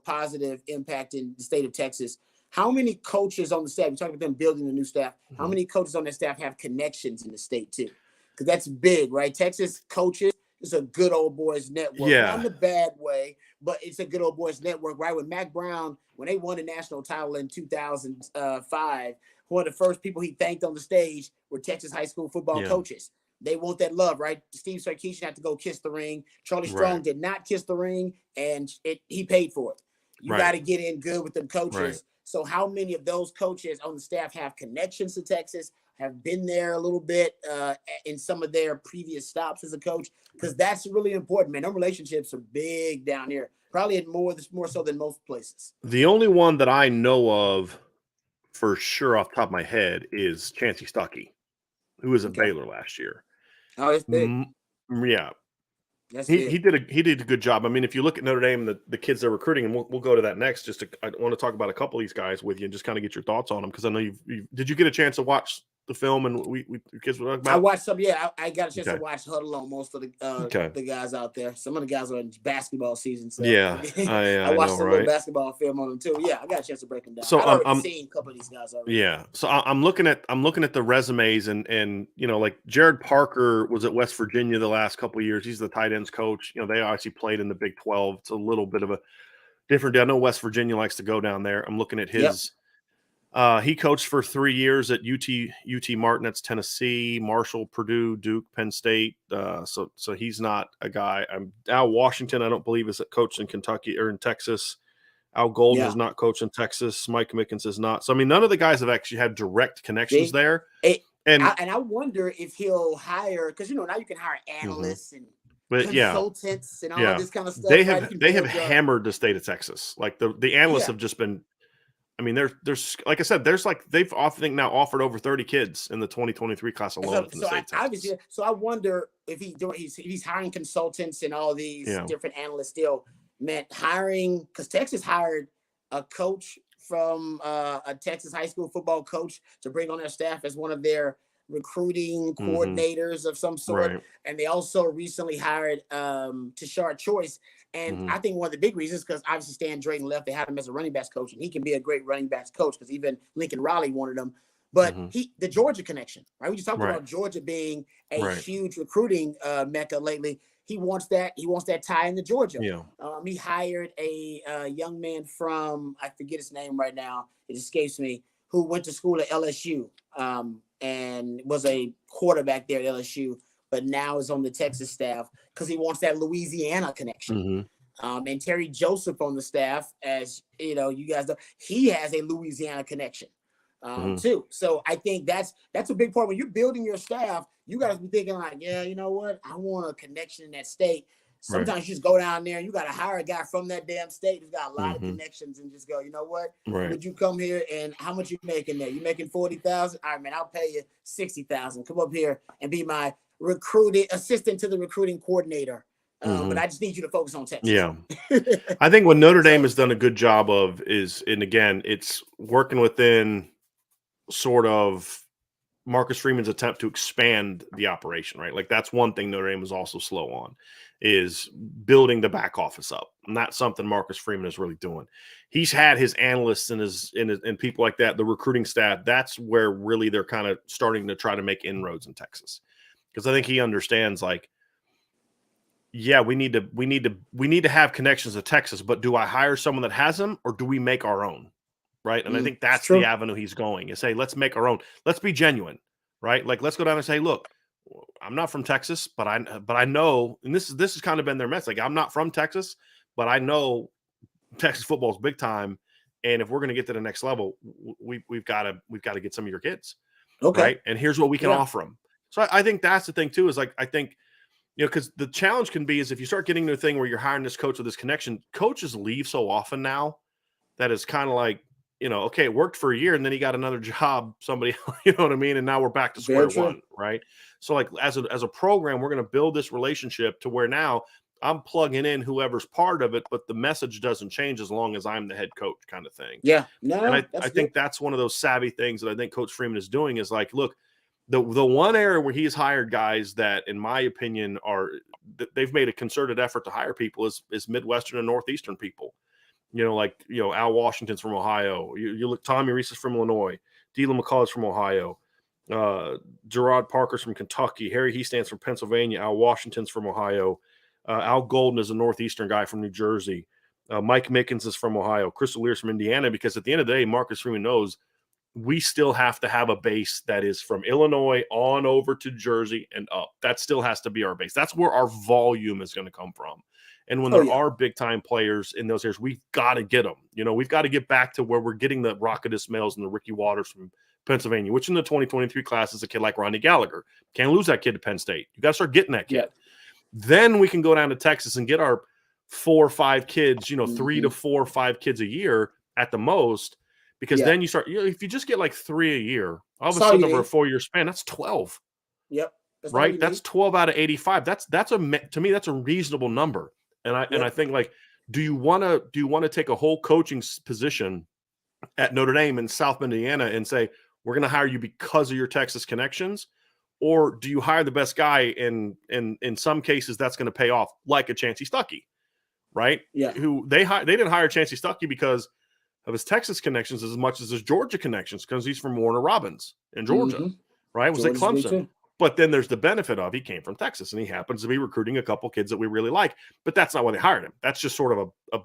positive impact in the state of Texas. How many coaches on the staff, you're talking about them building a new staff, how many coaches on their staff have connections in the state too? Because that's big, right? Texas coaches, it's a good old boys network. Yeah. Not in a bad way, but it's a good old boys network, right? With Mac Brown, when they won the national title in 2005, one of the first people he thanked on the stage were Texas high school football coaches. They want that love, right? Steve Sarkisian had to go kiss the ring. Charlie Strong did not kiss the ring, and he paid for it. You got to get in good with them coaches. Right. So how many of those coaches on the staff have connections to Texas, have been there a little bit in some of their previous stops as a coach? Because that's really important, man. Them relationships are big down here, probably more so than most places. The only one that I know of for sure off the top of my head is Chancey Stuckey, who was at Baylor last year. Oh, it's big. Yeah. That's he did a good job. I mean, if you look at Notre Dame, the kids they're recruiting, and we'll go to that next. I want to talk about a couple of these guys with you and just kind of get your thoughts on them, because I know did you get a chance to watch the film and we kids were talking about? I watched some. Yeah, I got a chance to watch Huddle on most of the guys out there. Some of the guys are in basketball season. So I watched some little basketball film on them too. Yeah, I got a chance to break them down. So I've seen a couple of these guys already. Yeah, so I'm looking at the resumes, and like Jared Parker was at West Virginia the last couple of years. He's the tight ends coach. They actually played in the Big 12. It's a little bit of a different deal. I know West Virginia likes to go down there. I'm looking at his. He coached for 3 years at UT Martin, that's Tennessee, Marshall, Purdue, Duke, Penn State. So he's not a guy. Al Washington, I don't believe, is coached in Kentucky or in Texas. Al Golden is not coached in Texas. Mike Mickens is not. So I mean, none of the guys have actually had direct connections there. And I wonder if he'll hire, because now you can hire analysts and consultants and all this kind of stuff. They have hammered the state of Texas. Like the analysts have just been. I mean, there's like I said, they've now offered over 30 kids in the 2023 class alone. So I wonder if he's hiring consultants and all these different analysts still. Meant hiring, because Texas hired a coach from a Texas high school football coach to bring on their staff as one of their recruiting coordinators of some sort. And they also recently hired Tashard Choice. And I think one of the big reasons, because obviously Stan Drayton left, they had him as a running backs coach, and he can be a great running backs coach, because even Lincoln Riley wanted him. But the Georgia connection, right? We just talked about Georgia being a huge recruiting mecca lately. He wants that. He wants that tie into Georgia. He hired a young man from, I forget his name right now, it escapes me, who went to school at LSU and was a quarterback there at LSU, but now is on the Texas staff because he wants that Louisiana connection. And Terry Joseph on the staff, as you guys know, he has a Louisiana connection too. So I think that's a big part. When you're building your staff, you got to be thinking like, you know what? I want a connection in that state. Sometimes you just go down there and you got to hire a guy from that damn state who's got a lot of connections and just go, you know what? Would you come here and how much you making there? You making $40,000? All right, man, I'll pay you $60,000. Come up here and be my recruiting assistant to the recruiting coordinator. But I just need you to focus on Texas. Yeah. I think what Notre Dame has done a good job of is, and again, it's working within sort of Marcus Freeman's attempt to expand the operation, right? Like that's one thing Notre Dame is also slow on, is building the back office up. And that's something Marcus Freeman is really doing. He's had his analysts and people like that, the recruiting staff. That's where really they're kind of starting to try to make inroads in Texas. Because I think he understands, like, yeah, we need to have connections to Texas, but do I hire someone that has them, or do we make our own? Right. And I think that's the avenue he's going, is say, let's make our own. Let's be genuine. Right. Like, let's go down and say, look, I'm not from Texas, but I know, and this has kind of been their message. Like, I'm not from Texas, but I know Texas football is big time. And if we're going to get to the next level, we've got to get some of your kids. Okay. Right. And here's what we can offer them. So I think that's the thing too, is like, I think, because the challenge can be is if you start getting to a thing where you're hiring this coach with this connection, coaches leave so often now that it's kind of like, okay, it worked for a year and then he got another job, somebody, you know what I mean? And now we're back to square one, right? So like as a program, we're going to build this relationship to where now I'm plugging in whoever's part of it, but the message doesn't change as long as I'm the head coach, kind of thing. Yeah. No, and I think that's one of those savvy things that I think Coach Freeman is doing, is like, look, the one area where he's hired guys that, in my opinion, they've made a concerted effort to hire people is Midwestern and Northeastern people. Al Washington's from Ohio. You look, Tommy Reese is from Illinois. Dylan McCullough's from Ohio. Gerard Parker's from Kentucky. Harry Heastand's from Pennsylvania. Al Washington's from Ohio. Al Golden is a Northeastern guy from New Jersey. Mike Mickens is from Ohio. Chris Lear's from Indiana, because at the end of the day, Marcus Freeman knows we still have to have a base that is from Illinois on over to Jersey and up. That still has to be our base. That's where our volume is going to come from. And when there are big-time players in those areas, we've got to get them. We've got to get back to where we're getting the Rocket Ismails and the Ricky Waters from Pennsylvania, which in the 2023 class is a kid like Ronnie Gallagher. Can't lose that kid to Penn State. You got to start getting that kid. Then we can go down to Texas and get our 4 or 5 kids, 3 to 4 or 5 kids a year at the most, because then you start, if you just get like 3 a year, all of a sudden over a 4-year span, that's 12. Yep. Right. That's 12 out of 85. To me, that's a reasonable number. And I think, like, do you want to take a whole coaching position at Notre Dame in South Indiana and say, we're going to hire you because of your Texas connections? Or do you hire the best guy, and in some cases that's going to pay off, like a Chancey Stuckey, right? Yeah. Who they didn't hire Chancey Stuckey because of his Texas connections as much as his Georgia connections, because he's from Warner Robins in Georgia, right? Was at Clemson. But then there's the benefit of he came from Texas, and he happens to be recruiting a couple kids that we really like. But that's not why they hired him. That's just sort of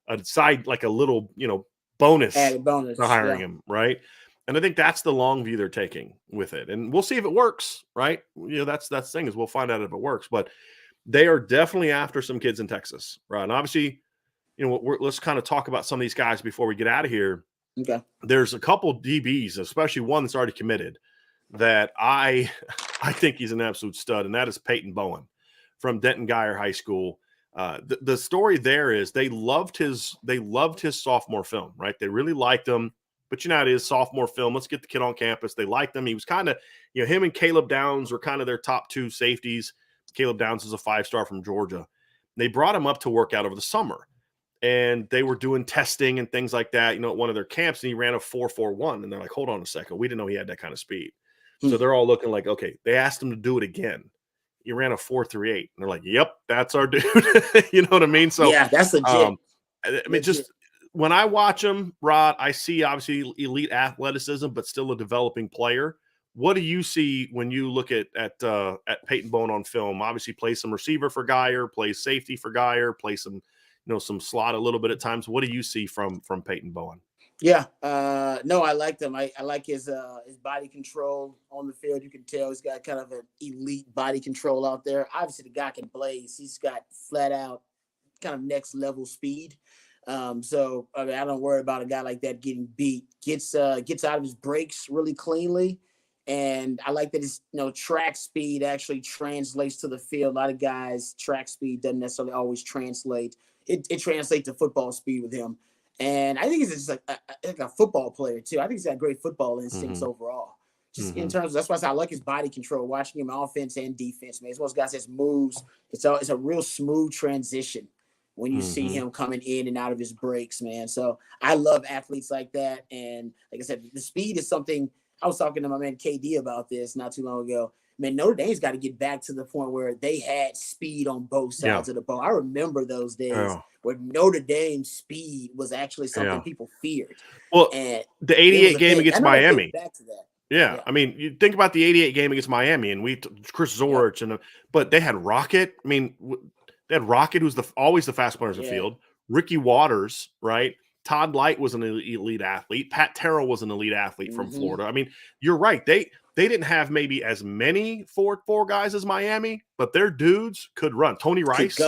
a side, like a little, bonus to hiring him, right? And I think that's the long view they're taking with it. And we'll see if it works, right? That's the thing, is we'll find out if it works. But they are definitely after some kids in Texas, right? And obviously, let's kind of talk about some of these guys before we get out of here. Okay. There's a couple DBs, especially one that's already committed, that I think he's an absolute stud, and that is Peyton Bowen from Denton Guyer High School. The story there is they loved his sophomore film, right? They really liked him, but it is sophomore film. Let's get the kid on campus. They liked him. He was kind of, him and Caleb Downs were kind of their top 2 safeties. Caleb Downs is a 5-star from Georgia. They brought him up to work out over the summer, and they were doing testing and things like that, at one of their camps, and he ran a 4.41, and they're like, hold on a second. We didn't know he had that kind of speed. So they're all looking like, okay, they asked him to do it again. He ran a 4.38, and they're like, yep, that's our dude. You know what I mean? So yeah, that's legit. Just when I watch him, Rod, I see obviously elite athleticism, but still a developing player. What do you see when you look at Peyton Bowen on film? Obviously plays some receiver for Guyer, plays safety for Guyer, plays some, some slot a little bit at times. What do you see from Peyton Bowen? Yeah, no, I liked him. I like his body control on the field. You can tell he's got kind of an elite body control out there. Obviously, the guy can blaze. He's got flat out kind of next level speed. So I don't worry about a guy like that getting beat. Gets out of his breaks really cleanly, and I like that his track speed actually translates to the field. A lot of guys' track speed doesn't necessarily always translate. It translates to football speed with him. And I think he's just like a football player too. I think he's got great football instincts overall. Just in terms of, that's why I like his body control, watching him on offense and defense, man. He's one of those guys that moves. It's a real smooth transition when you see him coming in and out of his breaks, man. So I love athletes like that. And like I said, the speed is something. I was talking to my man KD about this not too long ago. Man, Notre Dame's got to get back to the point where they had speed on both sides of the ball. I remember those days where Notre Dame's speed was actually something people feared. Well, and the 88 game against Miami. Back to that. Yeah, I mean, you think about the 88 game against Miami, and Chris Zorich, but they had Rocket. I mean, they had Rocket, who's always the fast player in the field. Ricky Waters, right? Todd Light was an elite athlete. Pat Terrell was an elite athlete from Florida. I mean, you're right. They didn't have maybe as many 4 guys as Miami, but their dudes could run. Tony Rice.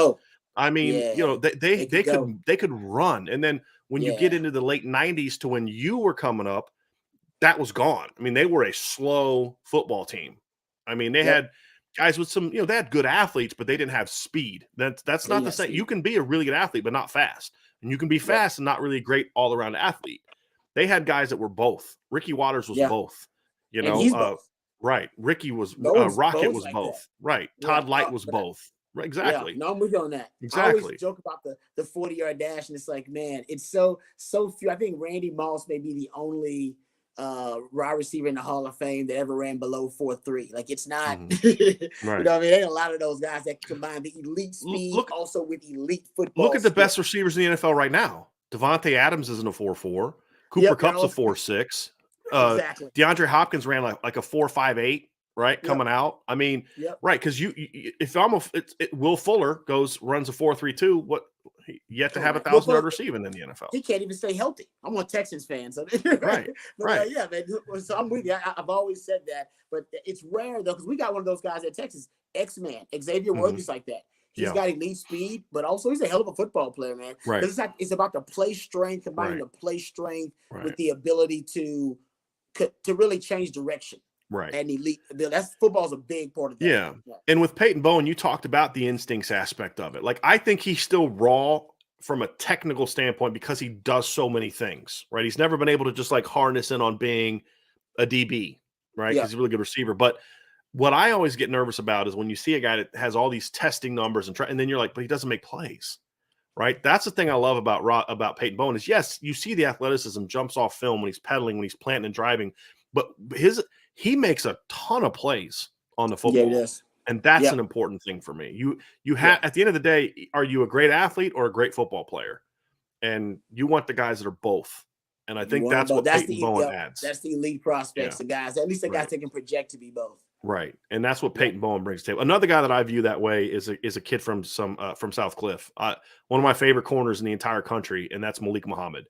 I mean, they could run. And then when you get into the late 90s to when you were coming up, that was gone. I mean, they were a slow football team. I mean, they had guys with some, they had good athletes, but they didn't have speed. That's not the same. You can be a really good athlete, but not fast. And you can be fast and not really a great all-around athlete. They had guys that were both. Ricky Waters was both. Right. Ricky was Rocket was like both. That. Right. Todd Light was both. Right. Exactly. No, I'm with you on that. Exactly. I always joke about the 40-yard dash, and it's like, man, it's so few. I think Randy Moss may be the only wide receiver in the Hall of Fame that ever ran below 4.3. Like, it's not, right. You know what I mean? There ain't a lot of those guys that combine the elite speed also with elite football. Look at the best receivers in the NFL right now. Devontae Adams isn't a 4.4. Cooper Kupp's a 4.6. Exactly. DeAndre Hopkins ran like a 4.58, right? Yep. Coming out. I mean, Yep. right. Cause if Will Fuller runs a 4.32, what yet to have 1,000-yard receiving in the NFL. He can't even stay healthy. I'm a Texans fan. So right. But, right. Yeah, man. So I'm with you. I've always said that, but it's rare though, because we got one of those guys at Texas, X-Man, Xavier Worthy's like that. He's got elite speed, but also he's a hell of a football player, man. Right. It's about the play strength, combining the play strength with the ability to really change direction. Right. And elite. That's football's a big part of that. Yeah. And with Peyton Bowen, you talked about the instincts aspect of it. Like, I think he's still raw from a technical standpoint because he does so many things, right? He's never been able to just like harness in on being a DB, right? Because he's a really good receiver. But what I always get nervous about is when you see a guy that has all these testing numbers and then you're like, but he doesn't make plays, right? That's the thing I love about Peyton Bowen is, yes, you see the athleticism jumps off film when he's pedaling, when he's planting and driving, but he makes a ton of plays on the football. Yeah, he does. And that's an important thing for me. You have at the end of the day, are you a great athlete or a great football player? And you want the guys that are both. And I think that's what Peyton Bowen adds. That's the elite prospects, the guys, at least the guys that can project to be both. Right. And that's what Peyton Bowen brings to the table. Another guy that I view that way is a kid from South Cliff. One of my favorite corners in the entire country, and that's Malik Muhammad.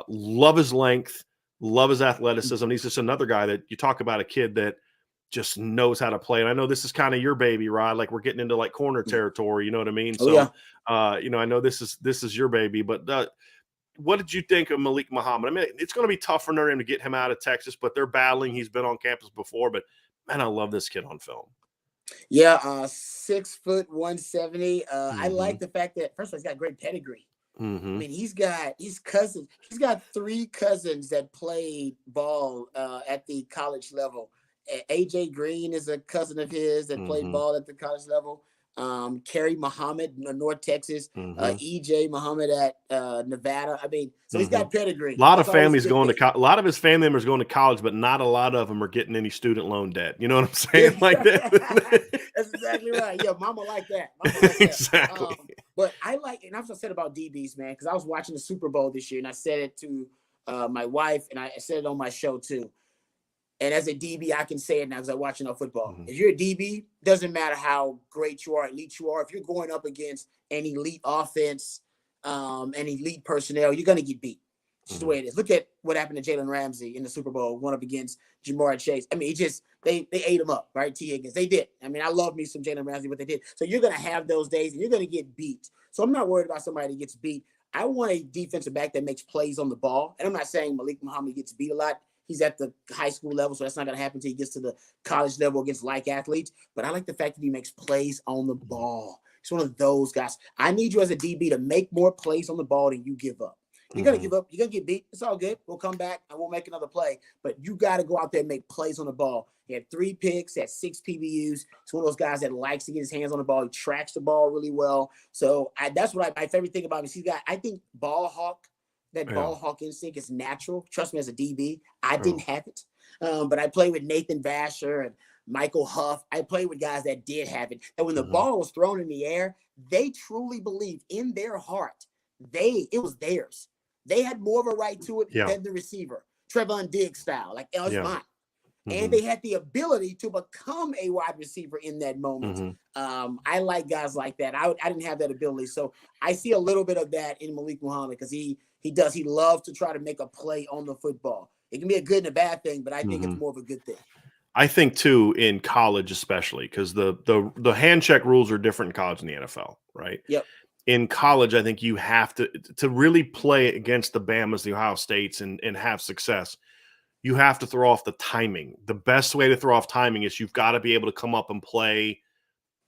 Love his length, love his athleticism. He's just another guy that you talk about, a kid that just knows how to play. And I know this is kind of your baby, Rod. Like, we're getting into like corner territory, you know what I mean? So, I know this is your baby, but what did you think of Malik Muhammad? I mean, it's going to be tough for Notre Dame to get him out of Texas, but they're battling. He's been on campus before, but man, I love this kid on film. Yeah, 6 foot 170. I like the fact that, first of all, he's got great pedigree. I mean, he's got his cousins. He's got 3 cousins that played ball at the college level. AJ Green is a cousin of his that played ball at the college level. Kerry Muhammad, North Texas. EJ Muhammad at Nevada. I mean, so he's got pedigree. A lot of families going to a lot of his family members going to college, but not a lot of them are getting any student loan debt. You know what I'm saying? Like that. That's exactly right. Yeah, mama like that. Exactly. But I like, and I've said about DBs, man, because I was watching the Super Bowl this year, and I said it to my wife, and I said it on my show too. And as a DB, I can say it now because I watch enough football. If you're a DB, doesn't matter how great you are, elite you are. If you're going up against an elite offense, and elite personnel, you're going to get beat. It's just the way it is. Look at what happened to Jalen Ramsey in the Super Bowl, one up against Jamar Chase. I mean, they ate him up, right? T. Higgins. They did. I mean, I love me some Jalen Ramsey, what they did. So you're going to have those days, and you're going to get beat. So I'm not worried about somebody that gets beat. I want a defensive back that makes plays on the ball. And I'm not saying Malik Muhammad gets beat a lot. He's at the high school level, so that's not going to happen until he gets to the college level against like athletes. But I like the fact that he makes plays on the ball. He's one of those guys. I need you as a DB to make more plays on the ball than you give up. You're going to give up. You're going to get beat. It's all good. We'll come back and we'll make another play. But you got to go out there and make plays on the ball. He had 3 picks, had 6 PBUs. He's one of those guys that likes to get his hands on the ball. He tracks the ball really well. So that's what my favorite thing about him is he's got, I think, ball hawk instinct is natural. Trust me, as a DB, I didn't have it. But I played with Nathan Vasher and Michael Huff. I played with guys that did have it. And when the ball was thrown in the air, they truly believed in their heart it was theirs. They had more of a right to it than the receiver, Trevon Diggs style, like it's mine. And they had the ability to become a wide receiver in that moment. I like guys like that. I didn't have that ability. So I see a little bit of that in Malik Muhammad because he loves to try to make a play on the football. It can be a good and a bad thing, but I think it's more of a good thing. I think too, in college especially, because the hand check rules are different in college and the NFL, right? Yep. In college, I think you have to really play against the Bamas, the Ohio States, and have success. You have to throw off the timing. The best way to throw off timing is you've got to be able to come up and play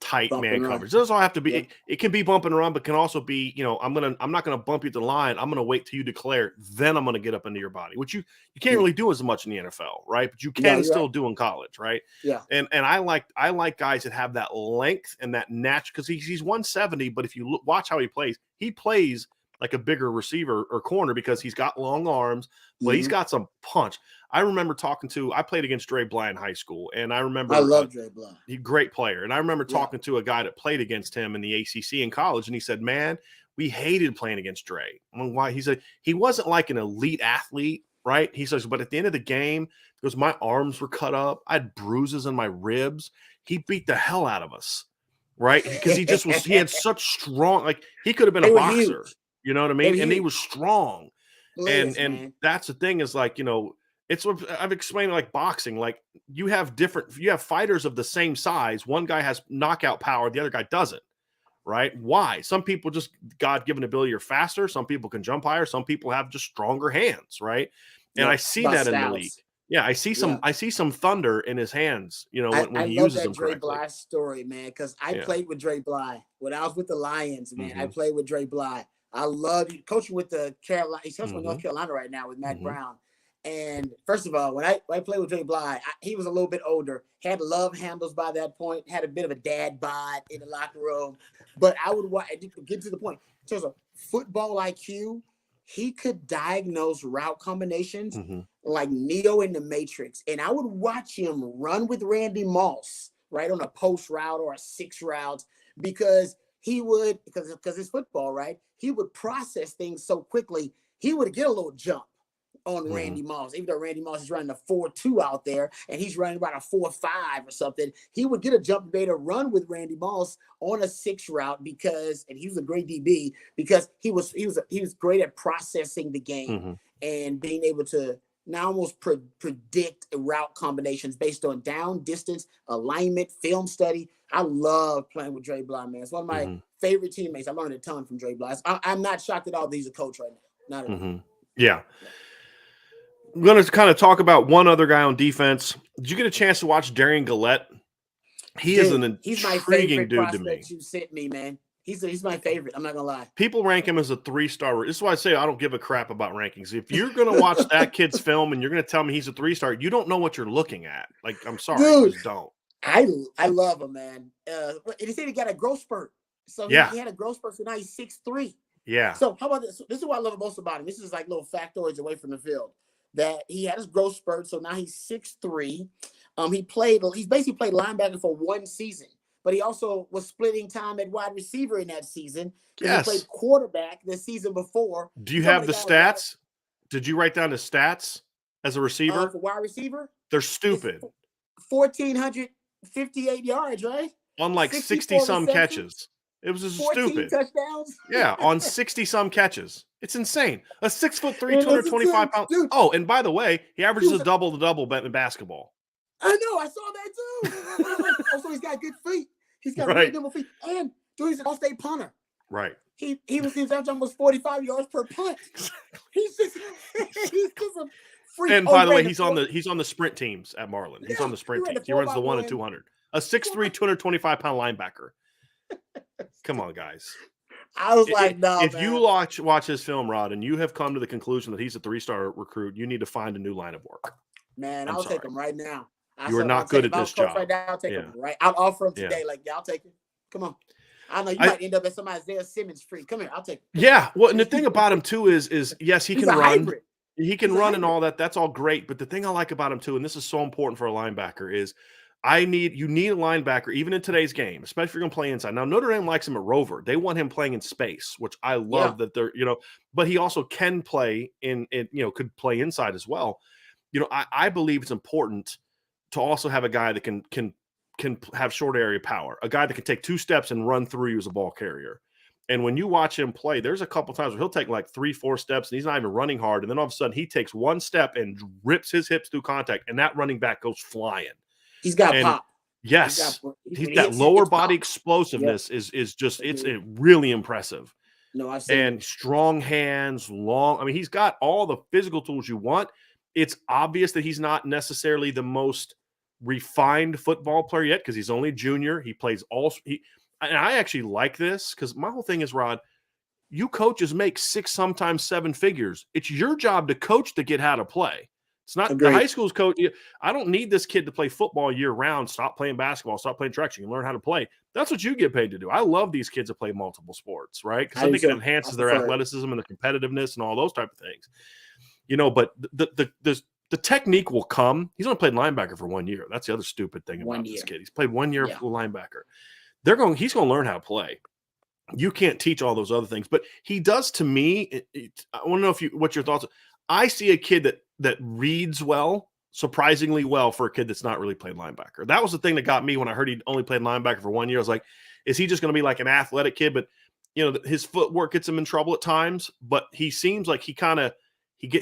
tight man coverage. It doesn't all have to be. It can be bump and run, but can also be. I'm not gonna bump you to the line. I'm gonna wait till you declare. Then I'm gonna get up into your body, which you can't really do as much in the NFL, right? But you can still do in college, right? Yeah. And I like guys that have that length and that natural because he's 170, but if you watch how he plays like a bigger receiver or corner because he's got long arms, but he's got some punch. I remember I played against Dre Bly in high school, and I remember I love Dre Bly. He's a great player. And I remember talking to a guy that played against him in the ACC in college, and he said, man, we hated playing against Dre. I mean, why? He said he wasn't like an elite athlete, right? He says, but at the end of the game, because my arms were cut up, I had bruises in my ribs. He beat the hell out of us, right? Because he had such strong, like he could have been They a were boxer, huge. you know what I They were mean? And he huge. was strong. Blitz, And man. that's the thing is like, it's what I've explained like boxing. Like you have fighters of the same size. One guy has knockout power, the other guy doesn't. Right? Why? Some people just God-given ability are faster. Some people can jump higher. Some people have just stronger hands, right? And I see that in Malik. Yeah, I see some thunder in his hands, when he uses them correctly. I love that Dre Bly story, man, because I played with Dre Bly when I was with the Lions, man. I played with Dre Bly. I love coaching with the Carolina. He's coaching with North Carolina right now with Matt Brown. And first of all, when I played with Dre Bly, he was a little bit older, had love handles by that point, had a bit of a dad bod in the locker room. But I would get to the point. In terms of football IQ, he could diagnose route combinations like Neo in the Matrix. And I would watch him run with Randy Moss, right, on a post route or a 6 route, because it's football, right? He would process things so quickly, he would get a little jump on Randy Moss. Even though Randy Moss is running a 4.2 out there and he's running about a 4.5 or something, he would get a jump to run with Randy Moss on a 6 route and he was a great DB because he was great at processing the game and being able to now almost predict route combinations based on down, distance, alignment, film study. I love playing with Dre Bly, man. It's one of my favorite teammates. I learned a ton from Dre Bly. I'm not shocked at all that he's a coach right now. Not at all. Yeah. I'm going to kind of talk about one other guy on defense. Did you get a chance to watch Darien Gallette? He's my intriguing dude to me. You sent me, man. He's my favorite. I'm not gonna lie. People rank him as a 3-star. This is why I say I don't give a crap about rankings. If you're gonna watch that kid's film and you're gonna tell me he's a 3-star, you don't know what you're looking at. Like, I'm sorry, dude, just don't. I love him, man. He said he got a growth spurt. So he had a growth spurt, so now he's 6'3". Yeah. So how about this? This is what I love most about him. This is like little factoids away from the field. That he had his growth spurt, so now he's 6'3". He's basically played linebacker for 1 season, but he also was splitting time at wide receiver in that season. Yes. He played quarterback the season before. Do you have the stats? Did you write down the stats as a receiver? For wide receiver? They're stupid. 1,458 yards, right? On like 60-some catches. It was just 14 stupid. touchdowns? Yeah, on 60-some catches. It's insane. A 6'3", 225 pounds. Oh, and by the way, he averages a double-to-double in basketball. I know. I saw that too. Also, he's got good feet. He's got really nimble feet. And dude, he's an all-state punter. Right. He was averaging almost 45 yards per punt. He's just a freak. And by the way, he's on the sprint teams at Marlin. He's on the sprint teams. He runs the 1 and 200. A 6'3", 225-pound linebacker. Come on, guys. I was like, no. If you watch his film, Rod, and you have come to the conclusion that he's a 3-star recruit, you need to find a new line of work. Man, I'll take him right now. You are not good at this job. Right now, I'll take him. Right, I'll offer him today. Like, I'll take him. Come on. I know you might end up at some Isaiah Simmons free. Come here, I'll take him. Yeah, well, and the thing about him too is yes, he can run. Hybrid. He can run and all that. That's all great. But the thing I like about him too, and this is so important for a linebacker, is you need a linebacker, even in today's game, especially if you're going to play inside. Now, Notre Dame likes him at Rover. They want him playing in space, which I love that they're, but he also can play could play inside as well. I believe it's important to also have a guy that can have short area power, a guy that can take 2 steps and run through you as a ball carrier. And when you watch him play, there's a couple times where he'll take like 3-4 steps and he's not even running hard. And then all of a sudden he takes 1 step and rips his hips through contact, and that running back goes flying. He's got pop. Yes. That lower body explosiveness is just, it's really impressive. No, I've seen and strong hands, long. I mean, he's got all the physical tools you want. It's obvious that he's not necessarily the most refined football player yet because he's only junior. He plays and I actually like this because my whole thing is, Rod, you coaches make 6, sometimes 7 figures. It's your job to coach the kid how to play. It's not the high school's coach. I don't need this kid to play football year round. Stop playing basketball. Stop playing track. You can learn how to play. That's what you get paid to do. I love these kids that play multiple sports, right? Because I think it enhances their athleticism and the competitiveness and all those type of things. But the technique will come. He's only played linebacker for 1 year. That's the other stupid thing about this kid. He's played 1 year for linebacker. He's going to learn how to play. You can't teach all those other things, but he does to me. I want to know what your thoughts are. I see a kid that reads well, surprisingly well for a kid that's not really played linebacker. That was the thing that got me when I heard he only played linebacker for 1 year. I was like, is he just going to be like an athletic kid? But his footwork gets him in trouble at times, but he seems like he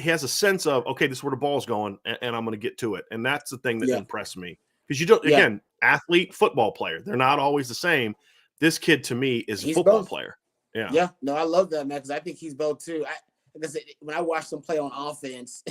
has a sense of, okay, this is where the ball's going, and I'm going to get to it. And that's the thing that impressed me. Because again, athlete, football player, they're not always the same. This kid to me is a football player. Yeah. Yeah. No, I love that, man, because I think he's both too. Because when I watched him play on offense,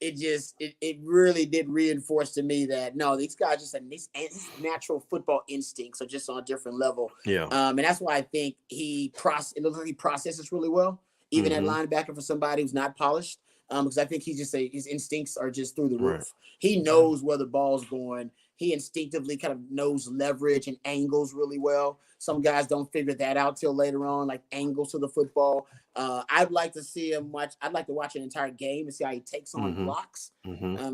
it really did reinforce to me that no, these guys just his natural football instincts are just on a different level. Yeah. And that's why I think it looks like he processes really well, even at linebacker for somebody who's not polished. Because I think his instincts are just through the roof. Right. He knows where the ball's going. He instinctively kind of knows leverage and angles really well. Some guys don't figure that out till later on, like angles to the football. I'd like to see him watch. I'd like to watch an entire game and see how he takes on blocks,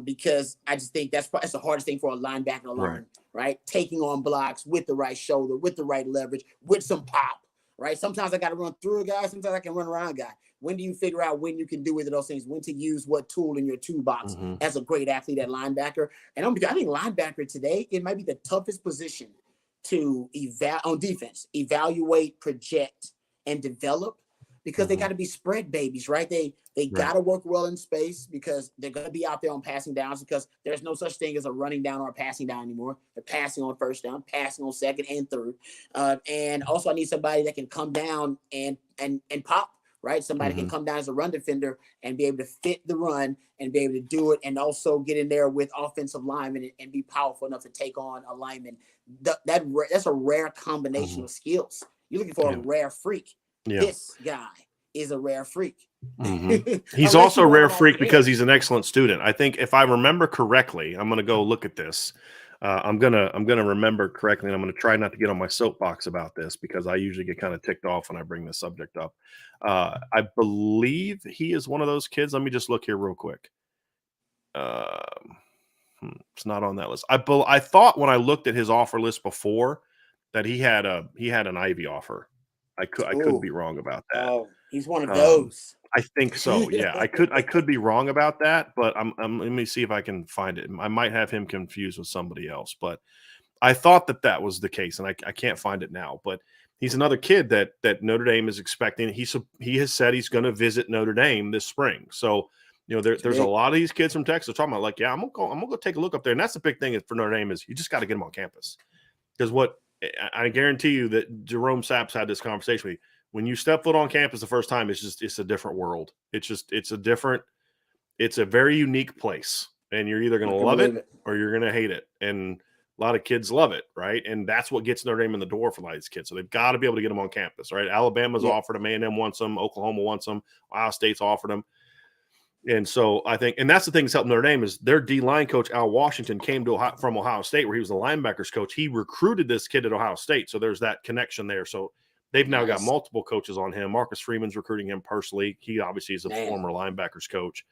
because I just think that's the hardest thing for a linebacker to learn, right? Taking on blocks with the right shoulder, with the right leverage, with some pop, right? Sometimes I got to run through a guy. Sometimes I can run around a guy. When do you figure out when you can do either of those things? When to use what tool in your toolbox as a great athlete at linebacker? And I think linebacker today, it might be the toughest position to on defense, evaluate, project, and develop, because they got to be spread babies, right? They got to work well in space, because they're going to be out there on passing downs, because there's no such thing as a running down or a passing down anymore. They're passing on first down, passing on second and third. And also I need somebody that can come down and pop. Right, somebody can come down as a run defender and be able to fit the run and be able to do it, and also get in there with offensive linemen and be powerful enough to take on a lineman. That's a rare combination of skills. You're looking for a rare freak. Yeah. This guy is a rare freak. He's also a rare freak because he's an excellent student. I think if I remember correctly, I'm going to go look at this. I'm gonna remember correctly, and I'm gonna try not to get on my soapbox about this, because I usually get kind of ticked off when I bring this subject up. I believe he is one of those kids. Let me just look here real quick. It's not on that list. I thought when I looked at his offer list before that he had an Ivy offer. I could be wrong about that. Oh, he's one of those. I think so. Yeah, I could be wrong about that, but let me see if I can find it. I might have him confused with somebody else, but I thought that was the case, and I can't find it now. But he's another kid that Notre Dame is expecting. He has said he's going to visit Notre Dame this spring. So there's a lot of these kids from Texas talking about, like, yeah, I'm gonna go take a look up there. And that's the big thing for Notre Dame, is you just got to get them on campus, because I guarantee you that Jerome Saps had this conversation with you. When you step foot on campus the first time, it's a different world. It's a very unique place, and you're either going to love it or you're going to hate it. And a lot of kids love it, right? And that's what gets Notre Dame in the door for a lot of these kids. So they've got to be able to get them on campus, right? Alabama's offered them, A&M wants them, Oklahoma wants them, Ohio State's offered them. And so I think, and that's the thing that's helped Notre Dame, is their D-line coach, Al Washington, came from Ohio State, where he was the linebackers coach. He recruited this kid at Ohio State. So there's that connection there. So they've now got multiple coaches on him. Marcus Freeman's recruiting him personally. He obviously is a former linebackers coach.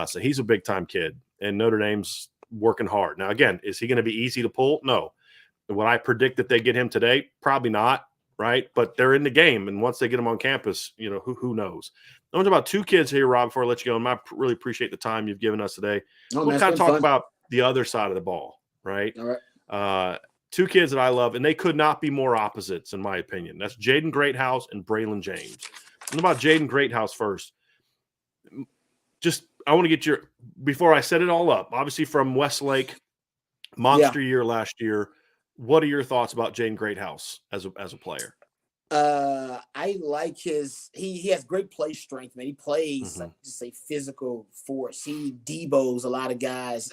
So he's a big-time kid. And Notre Dame's working hard. Now, again, is he going to be easy to pull? No. Would I predict that they get him today? Probably not, right? But they're in the game. And once they get him on campus, who knows? I want to talk about two kids here, Rob, before I let you go. And I really appreciate the time you've given us today. We'll kind of talk about the other side of the ball, right? All right. Two kids that I love, and they could not be more opposites, in my opinion. That's Jaden Greathouse and Braylon James. What about Jaden Greathouse first? I want to get before I set it all up, obviously from Westlake, monster year last year. What are your thoughts about Jaden Greathouse as a player? I like he has great play strength, man. He plays like just a physical force. He debos a lot of guys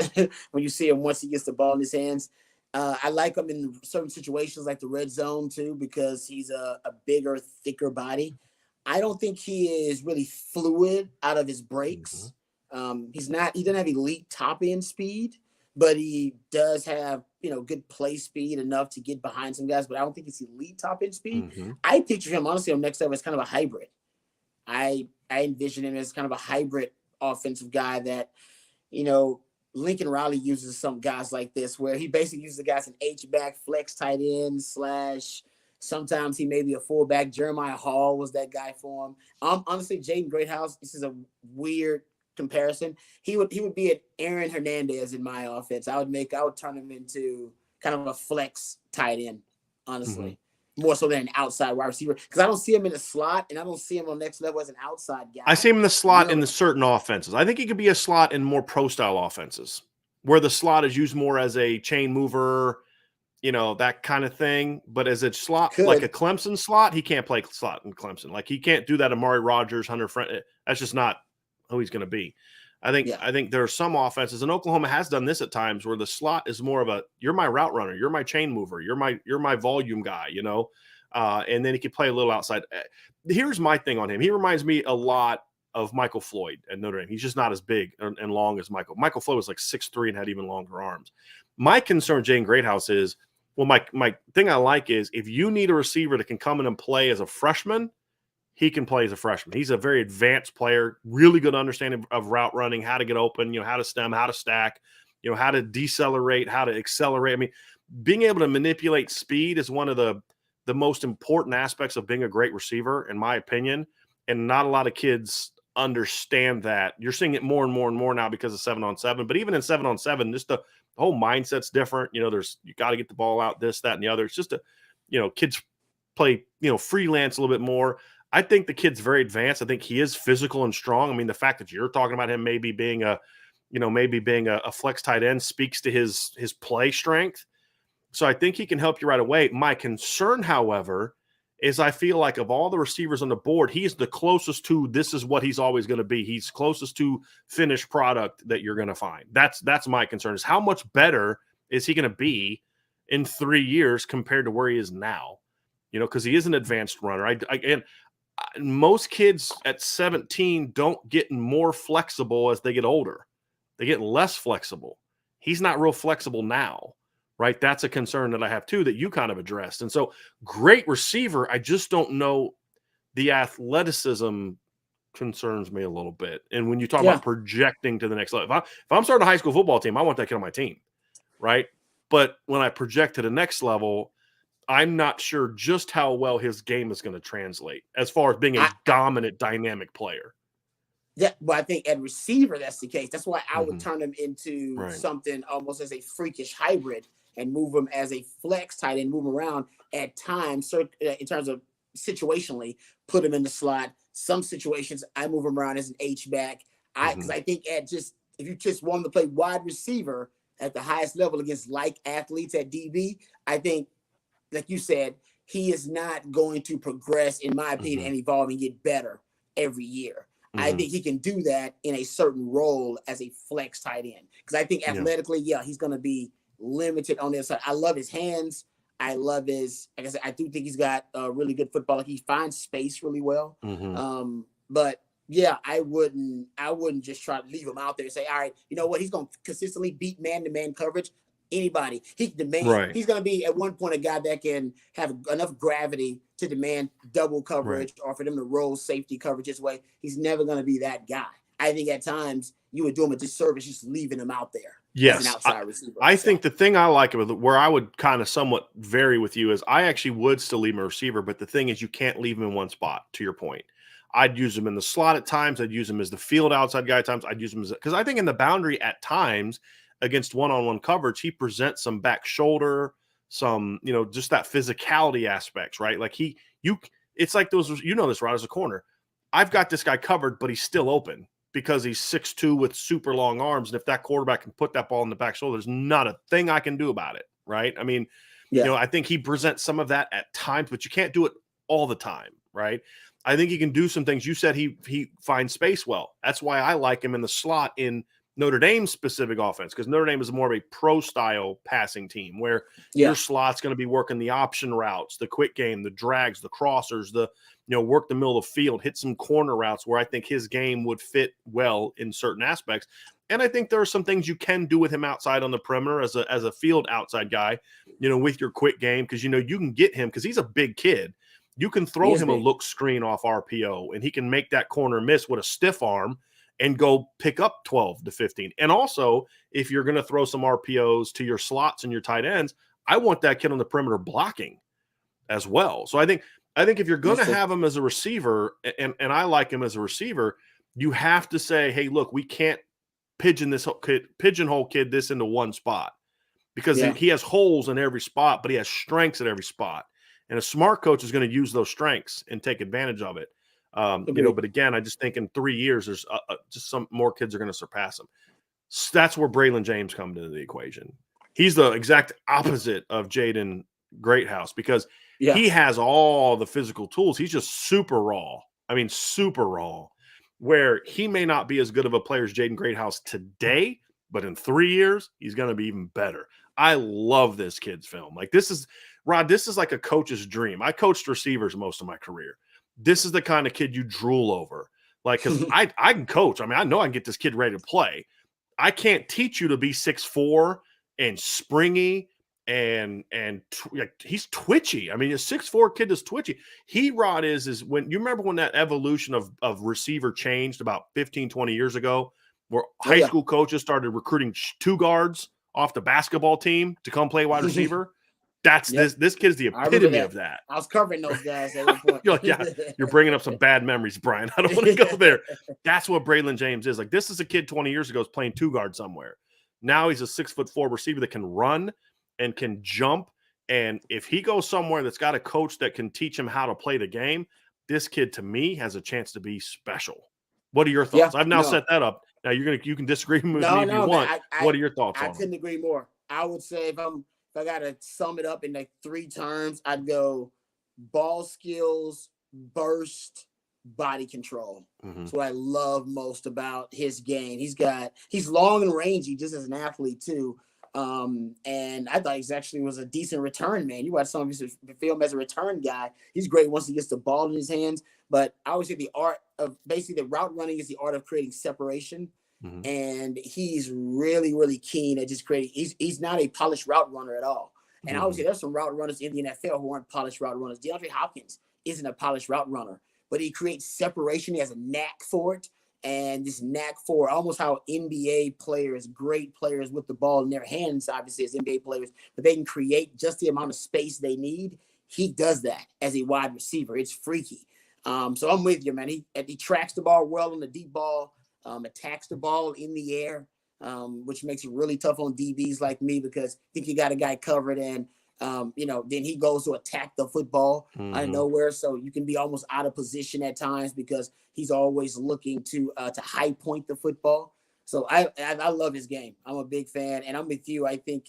when you see him once he gets the ball in his hands. I like him in certain situations like the red zone too, because he's a bigger, thicker body. I don't think he is really fluid out of his breaks. He doesn't have elite top end speed, but he does have, good play speed enough to get behind some guys, but I don't think it's elite top end speed. I picture him honestly on next level as kind of a hybrid. I envision him as kind of a hybrid offensive guy that, Lincoln Riley uses some guys like this, where he basically uses the guys an H-back, flex tight end / sometimes he may be a fullback. Jeremiah Hall was that guy for him. Honestly, Jaden Greathouse, this is a weird comparison, he would be an Aaron Hernandez in my offense. I would turn him into kind of a flex tight end, honestly, more so than an outside wide receiver, because I don't see him in the slot, and I don't see him on next level as an outside guy. I see him in the slot in the certain offenses. I think he could be a slot in more pro style offenses, where the slot is used more as a chain mover, that kind of thing. But as a slot, like a Clemson slot, he can't play slot in Clemson. Like he can't do that. Amari Rodgers, Hunter Friend, that's just not who he's going to be. I think there are some offenses, and Oklahoma has done this at times, where the slot is more of you're my route runner, you're my chain mover, you're my volume guy, and then he could play a little outside. Here's my thing on him. He reminds me a lot of Michael Floyd at Notre Dame. He's just not as big and long as Michael. Michael Floyd was like 6'3" and had even longer arms. My concern, Jaden Greathouse, is, well, my thing I like is, if you need a receiver that can come in and play as a freshman, he can play as a freshman. He's a very advanced player, really good understanding of route running, how to get open, how to stem, how to stack, how to decelerate, how to accelerate. I mean, being able to manipulate speed is one of the most important aspects of being a great receiver, in my opinion. And not a lot of kids understand that. You're seeing it more and more and more now because of 7-on-7. But even in 7-on-7, just the whole mindset's different. You got to get the ball out, this, that, and the other. It's just kids play, freelance a little bit more. I think the kid's very advanced. I think he is physical and strong. I mean, the fact that you're talking about him maybe being a flex tight end speaks to his play strength. So I think he can help you right away. My concern, however, is I feel like of all the receivers on the board, he's the closest to, this is what he's always going to be. He's closest to finished product that you're going to find. That's my concern, is how much better is he going to be in 3 years compared to where he is now? Because he is an advanced runner. Most kids at 17 don't get more flexible as they get older. They get less flexible. He's not real flexible now, right? That's a concern that I have too, that you kind of addressed. And so, great receiver, I just don't know, the athleticism concerns me a little bit. And when you talk about projecting to the next level, if I'm starting a high school football team, I want that kid on my team, right? But when I project to the next level, I'm not sure just how well his game is going to translate as far as being a dominant, dynamic player. Yeah, but I think at receiver, that's the case. That's why I would turn him into something almost as a freakish hybrid and move him as a flex tight end, move him around at times, in terms of situationally, put him in the slot. Some situations, I move him around as an H-back. Because I think if you just want him to play wide receiver at the highest level against like athletes at DB, I think, like you said, he is not going to progress, in my opinion, and evolve and get better every year. I think he can do that in a certain role as a flex tight end. Because I think athletically, he's going to be limited on the other side. I love his hands. I love like I said, I do think he's got a really good football. Like, he finds space really well. But I wouldn't just try to leave him out there and say, all right, you know what? He's going to consistently beat man-to-man coverage. Anybody he can demand. He's going to be at one point a guy that can have enough gravity to demand double coverage or for them to roll safety coverage his way. He's never going to be that guy. I think at times you would do him a disservice just leaving him out there. Yes, as an outside receiver. I think the thing I like with where I would kind of somewhat vary with you is I actually would still leave him a receiver, but the thing is you can't leave him in one spot. To your point, I'd use him in the slot at times. I'd use him as the field outside guy at times. I'd use him because I think in the boundary at times, against one-on-one coverage, he presents some back shoulder, some, just that physicality aspects, right? Like it's like those, this right as a corner. I've got this guy covered, but he's still open because he's 6'2" with super long arms. And if that quarterback can put that ball in the back shoulder, there's not a thing I can do about it, right? I mean, I think he presents some of that at times, but you can't do it all the time, right? I think he can do some things. You said he finds space well. That's why I like him in the slot in Notre Dame's specific offense, because Notre Dame is more of a pro-style passing team where your slot's going to be working the option routes, the quick game, the drags, the crossers, work the middle of the field, hit some corner routes where I think his game would fit well in certain aspects. And I think there are some things you can do with him outside on the perimeter as a field outside guy, with your quick game, because, you can get him because he's a big kid. You can throw him a look screen off RPO, and he can make that corner miss with a stiff arm and go pick up 12 to 15. And also, if you're going to throw some RPOs to your slots and your tight ends, I want that kid on the perimeter blocking as well. So I think if you're going to have him as a receiver, and I like him as a receiver, you have to say, hey, look, we can't pigeonhole kid this into one spot because he has holes in every spot, but he has strengths at every spot. And a smart coach is going to use those strengths and take advantage of it. But again, I just think in 3 years, there's just some more kids are going to surpass him. So that's where Braylon James comes into the equation. He's the exact opposite of Jaden Greathouse because he has all the physical tools. He's just super raw. I mean, super raw, where he may not be as good of a player as Jaden Greathouse today, but in 3 years, he's going to be even better. I love this kid's film. Like this is like a coach's dream. I coached receivers most of my career. This is the kind of kid you drool over. Like, because I can coach. I mean, I know I can get this kid ready to play. I can't teach you to be 6'4" and springy and he's twitchy. I mean, a 6'4" kid is twitchy. Rod is when you remember when that evolution of receiver changed about 15, 20 years ago, where high school coaches started recruiting 2 guards off the basketball team to come play wide receiver. That's this kid's the epitome of that. I was covering those guys at one point. You're bringing up some bad memories, Brian. I don't want to go there. That's what Braylon James is. Like, this is a kid 20 years ago was playing 2 guard somewhere. Now he's a 6'4" receiver that can run and can jump. And if he goes somewhere that's got a coach that can teach him how to play the game, this kid to me has a chance to be special. What are your thoughts? I've now set that up. Now you can disagree with me if you want. What are your thoughts on it? I couldn't agree more. I would say if I got to sum it up in like 3 terms, I'd go ball skills, burst, body control. That's what I love most about his game. He's long and rangy just as an athlete too. And I thought he actually was a decent return man. You watch some of his film as a return guy. He's great once he gets the ball in his hands. But I always say the art of basically the route running is the art of creating separation. And he's really, really keen at just creating. He's not a polished route runner at all. And I would say there's some route runners in the NFL who aren't polished route runners. DeAndre Hopkins isn't a polished route runner, but he creates separation. He has a knack for it. And this knack for almost how NBA players, great players with the ball in their hands, obviously as NBA players, but they can create just the amount of space they need. He does that as a wide receiver. It's freaky. So I'm with you, man. He tracks the ball well on the deep ball. Attacks the ball in the air, which makes it really tough on DBs like me because I think you got a guy covered and, then he goes to attack the football out of nowhere. So you can be almost out of position at times because he's always looking to high point the football. So I love his game. I'm a big fan and I'm with you. I think,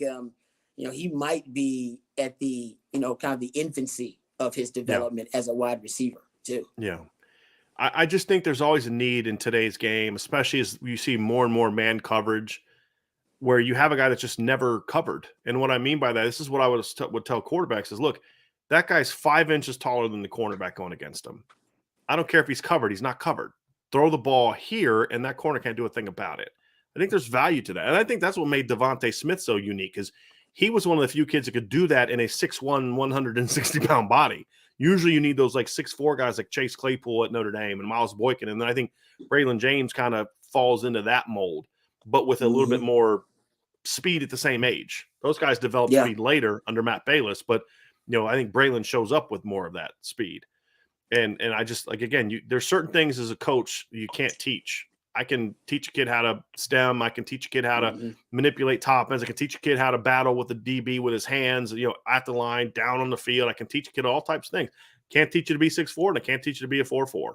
he might be at the, kind of the infancy of his development as a wide receiver too. Yeah. I just think there's always a need in today's game, especially as you see more and more man coverage, where you have a guy that's just never covered. And what I mean by that, this is what I would tell quarterbacks is, look, that guy's 5 inches taller than the cornerback going against him. I don't care if he's covered. He's not covered. Throw the ball here, and that corner can't do a thing about it. I think there's value to that. And I think that's what made Devontae Smith so unique is he was one of the few kids that could do that in a 6'1", 160-pound body. Usually you need those like 6'4" guys like Chase Claypool at Notre Dame and Miles Boykin. And then I think Braylon James kind of falls into that mold, but with a little bit more speed at the same age. Those guys developed speed later under Matt Bayless, but I think Braylon shows up with more of that speed. And I just like, again, there's certain things as a coach you can't teach. I can teach a kid how to stem. I can teach a kid how to manipulate top ends. I can teach a kid how to battle with the DB with his hands, at the line, down on the field. I can teach a kid all types of things. Can't teach you to be 6'4", and I can't teach you to be a 4'4".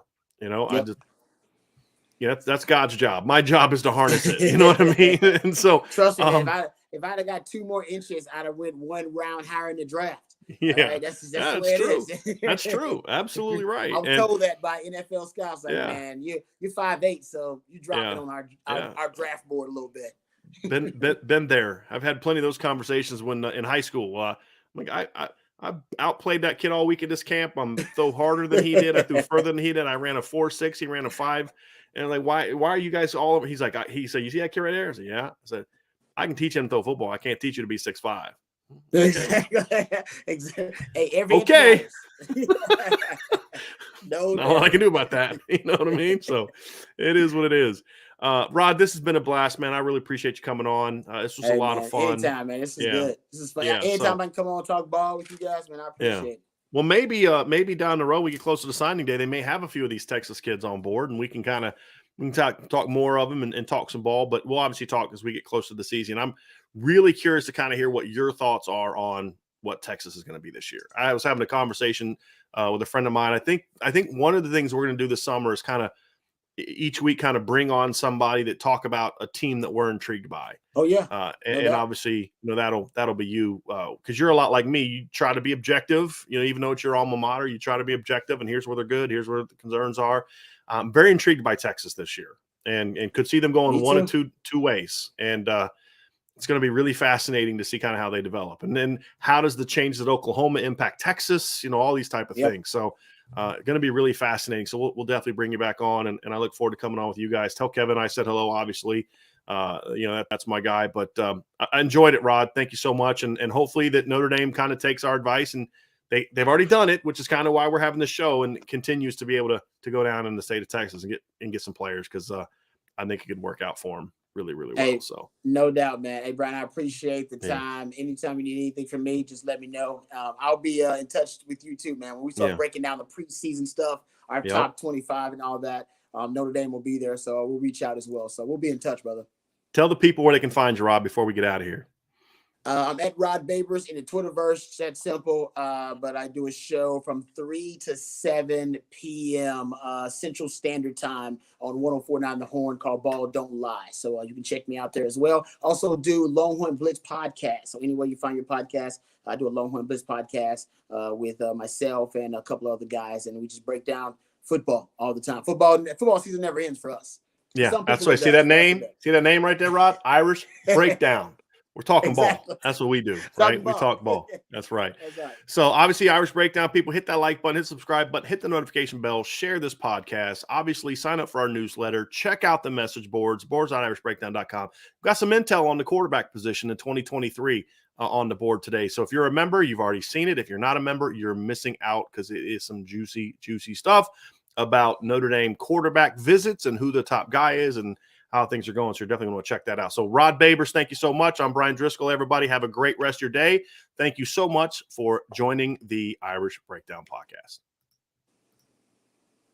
That's God's job. My job is to harness it. You know what I mean? And so trust me, man, if I'd have got 2 more inches, I'd have went 1 round higher in the draft. Yeah, that's the way true. it is. That's true. Absolutely right. I was told that by NFL scouts. Like, man, you're 5'8", so you dropping on our draft board a little bit. Been there. I've had plenty of those conversations when in high school. I outplayed that kid all week at this camp. I'm throw harder than he did. I threw further than he did. I ran a 4.6. He ran a 5. And I'm like, why are you guys all over? He's like, he said, you see that kid right there? I said, yeah. I said, I can teach him to throw football. I can't teach you to be 6'5". Exactly. Hey, okay. No, not a lot I can do about that. You know what I mean? So it is what it is. Rod, this has been a blast, man. I really appreciate you coming on. This was a lot of fun. Anytime, man. This is good. This is fun. Anytime I can come on and talk ball with you guys, man, I appreciate it. Well, maybe down the road we get closer to signing day, they may have a few of these Texas kids on board, and we can kind of We can talk more of them and talk some ball, but we'll obviously talk as we get closer to the season. I'm really curious to kind of hear what your thoughts are on what Texas is going to be this year. I was having a conversation with a friend of mine. I think one of the things we're going to do this summer is kind of each week kind of bring on somebody that talk about a team that we're intrigued by. Oh yeah. And obviously, that'll be you, because you're a lot like me. You try to be objective, even though it's your alma mater, you try to be objective, and here's where they're good, here's where the concerns are. I'm very intrigued by Texas this year, and could see them going one of two ways. And it's going to be really fascinating to see kind of how they develop. And then how does the changes at Oklahoma impact Texas, all these type of things. So going to be really fascinating. So we'll definitely bring you back on, and I look forward to coming on with you guys. Tell Kevin I said hello, obviously. That's my guy, but I enjoyed it, Rod. Thank you so much. And hopefully that Notre Dame kind of takes our advice, and they've already done it, which is kind of why we're having the show, and continues to be able to go down in the state of Texas and get some players, because I think it could work out for them really, really well. So no doubt, man. Hey, Brian, I appreciate the time. Anytime you need anything from me, just let me know. I'll be in touch with you too, man. When we start breaking down the preseason stuff, our top 25 and all that, Notre Dame will be there, so we'll reach out as well. So we'll be in touch, brother. Tell the people where they can find you, Rob, before we get out of here. I'm at Rod Babers in the Twitterverse. That's simple. But I do a show from 3 to 7 p.m. Central Standard Time on 104.9 The Horn called Ball Don't Lie. So you can check me out there as well. Also do Longhorn Blitz podcast. So anywhere you find your podcast, I do a Longhorn Blitz podcast with myself and a couple of other guys, and we just break down football all the time. Football season never ends for us. Yeah, that's right. See that name? See that name right there, Rod? Irish Breakdown. We're talking ball. That's what we do, right? We talk ball. That's right. So obviously, Irish Breakdown, people, hit that like button, hit subscribe button, hit the notification bell, share this podcast. Obviously, sign up for our newsletter. Check out the message boards.irishbreakdown.com. We've got some intel on the quarterback position in 2023 on the board today. So if you're a member, you've already seen it. If you're not a member, you're missing out, because it is some juicy, juicy stuff about Notre Dame quarterback visits and who the top guy is and how things are going. So you're definitely going to check that out. So Rod Babers, thank you so much. I'm Brian Driscoll. Everybody have a great rest of your day. Thank you so much for joining the Irish Breakdown podcast.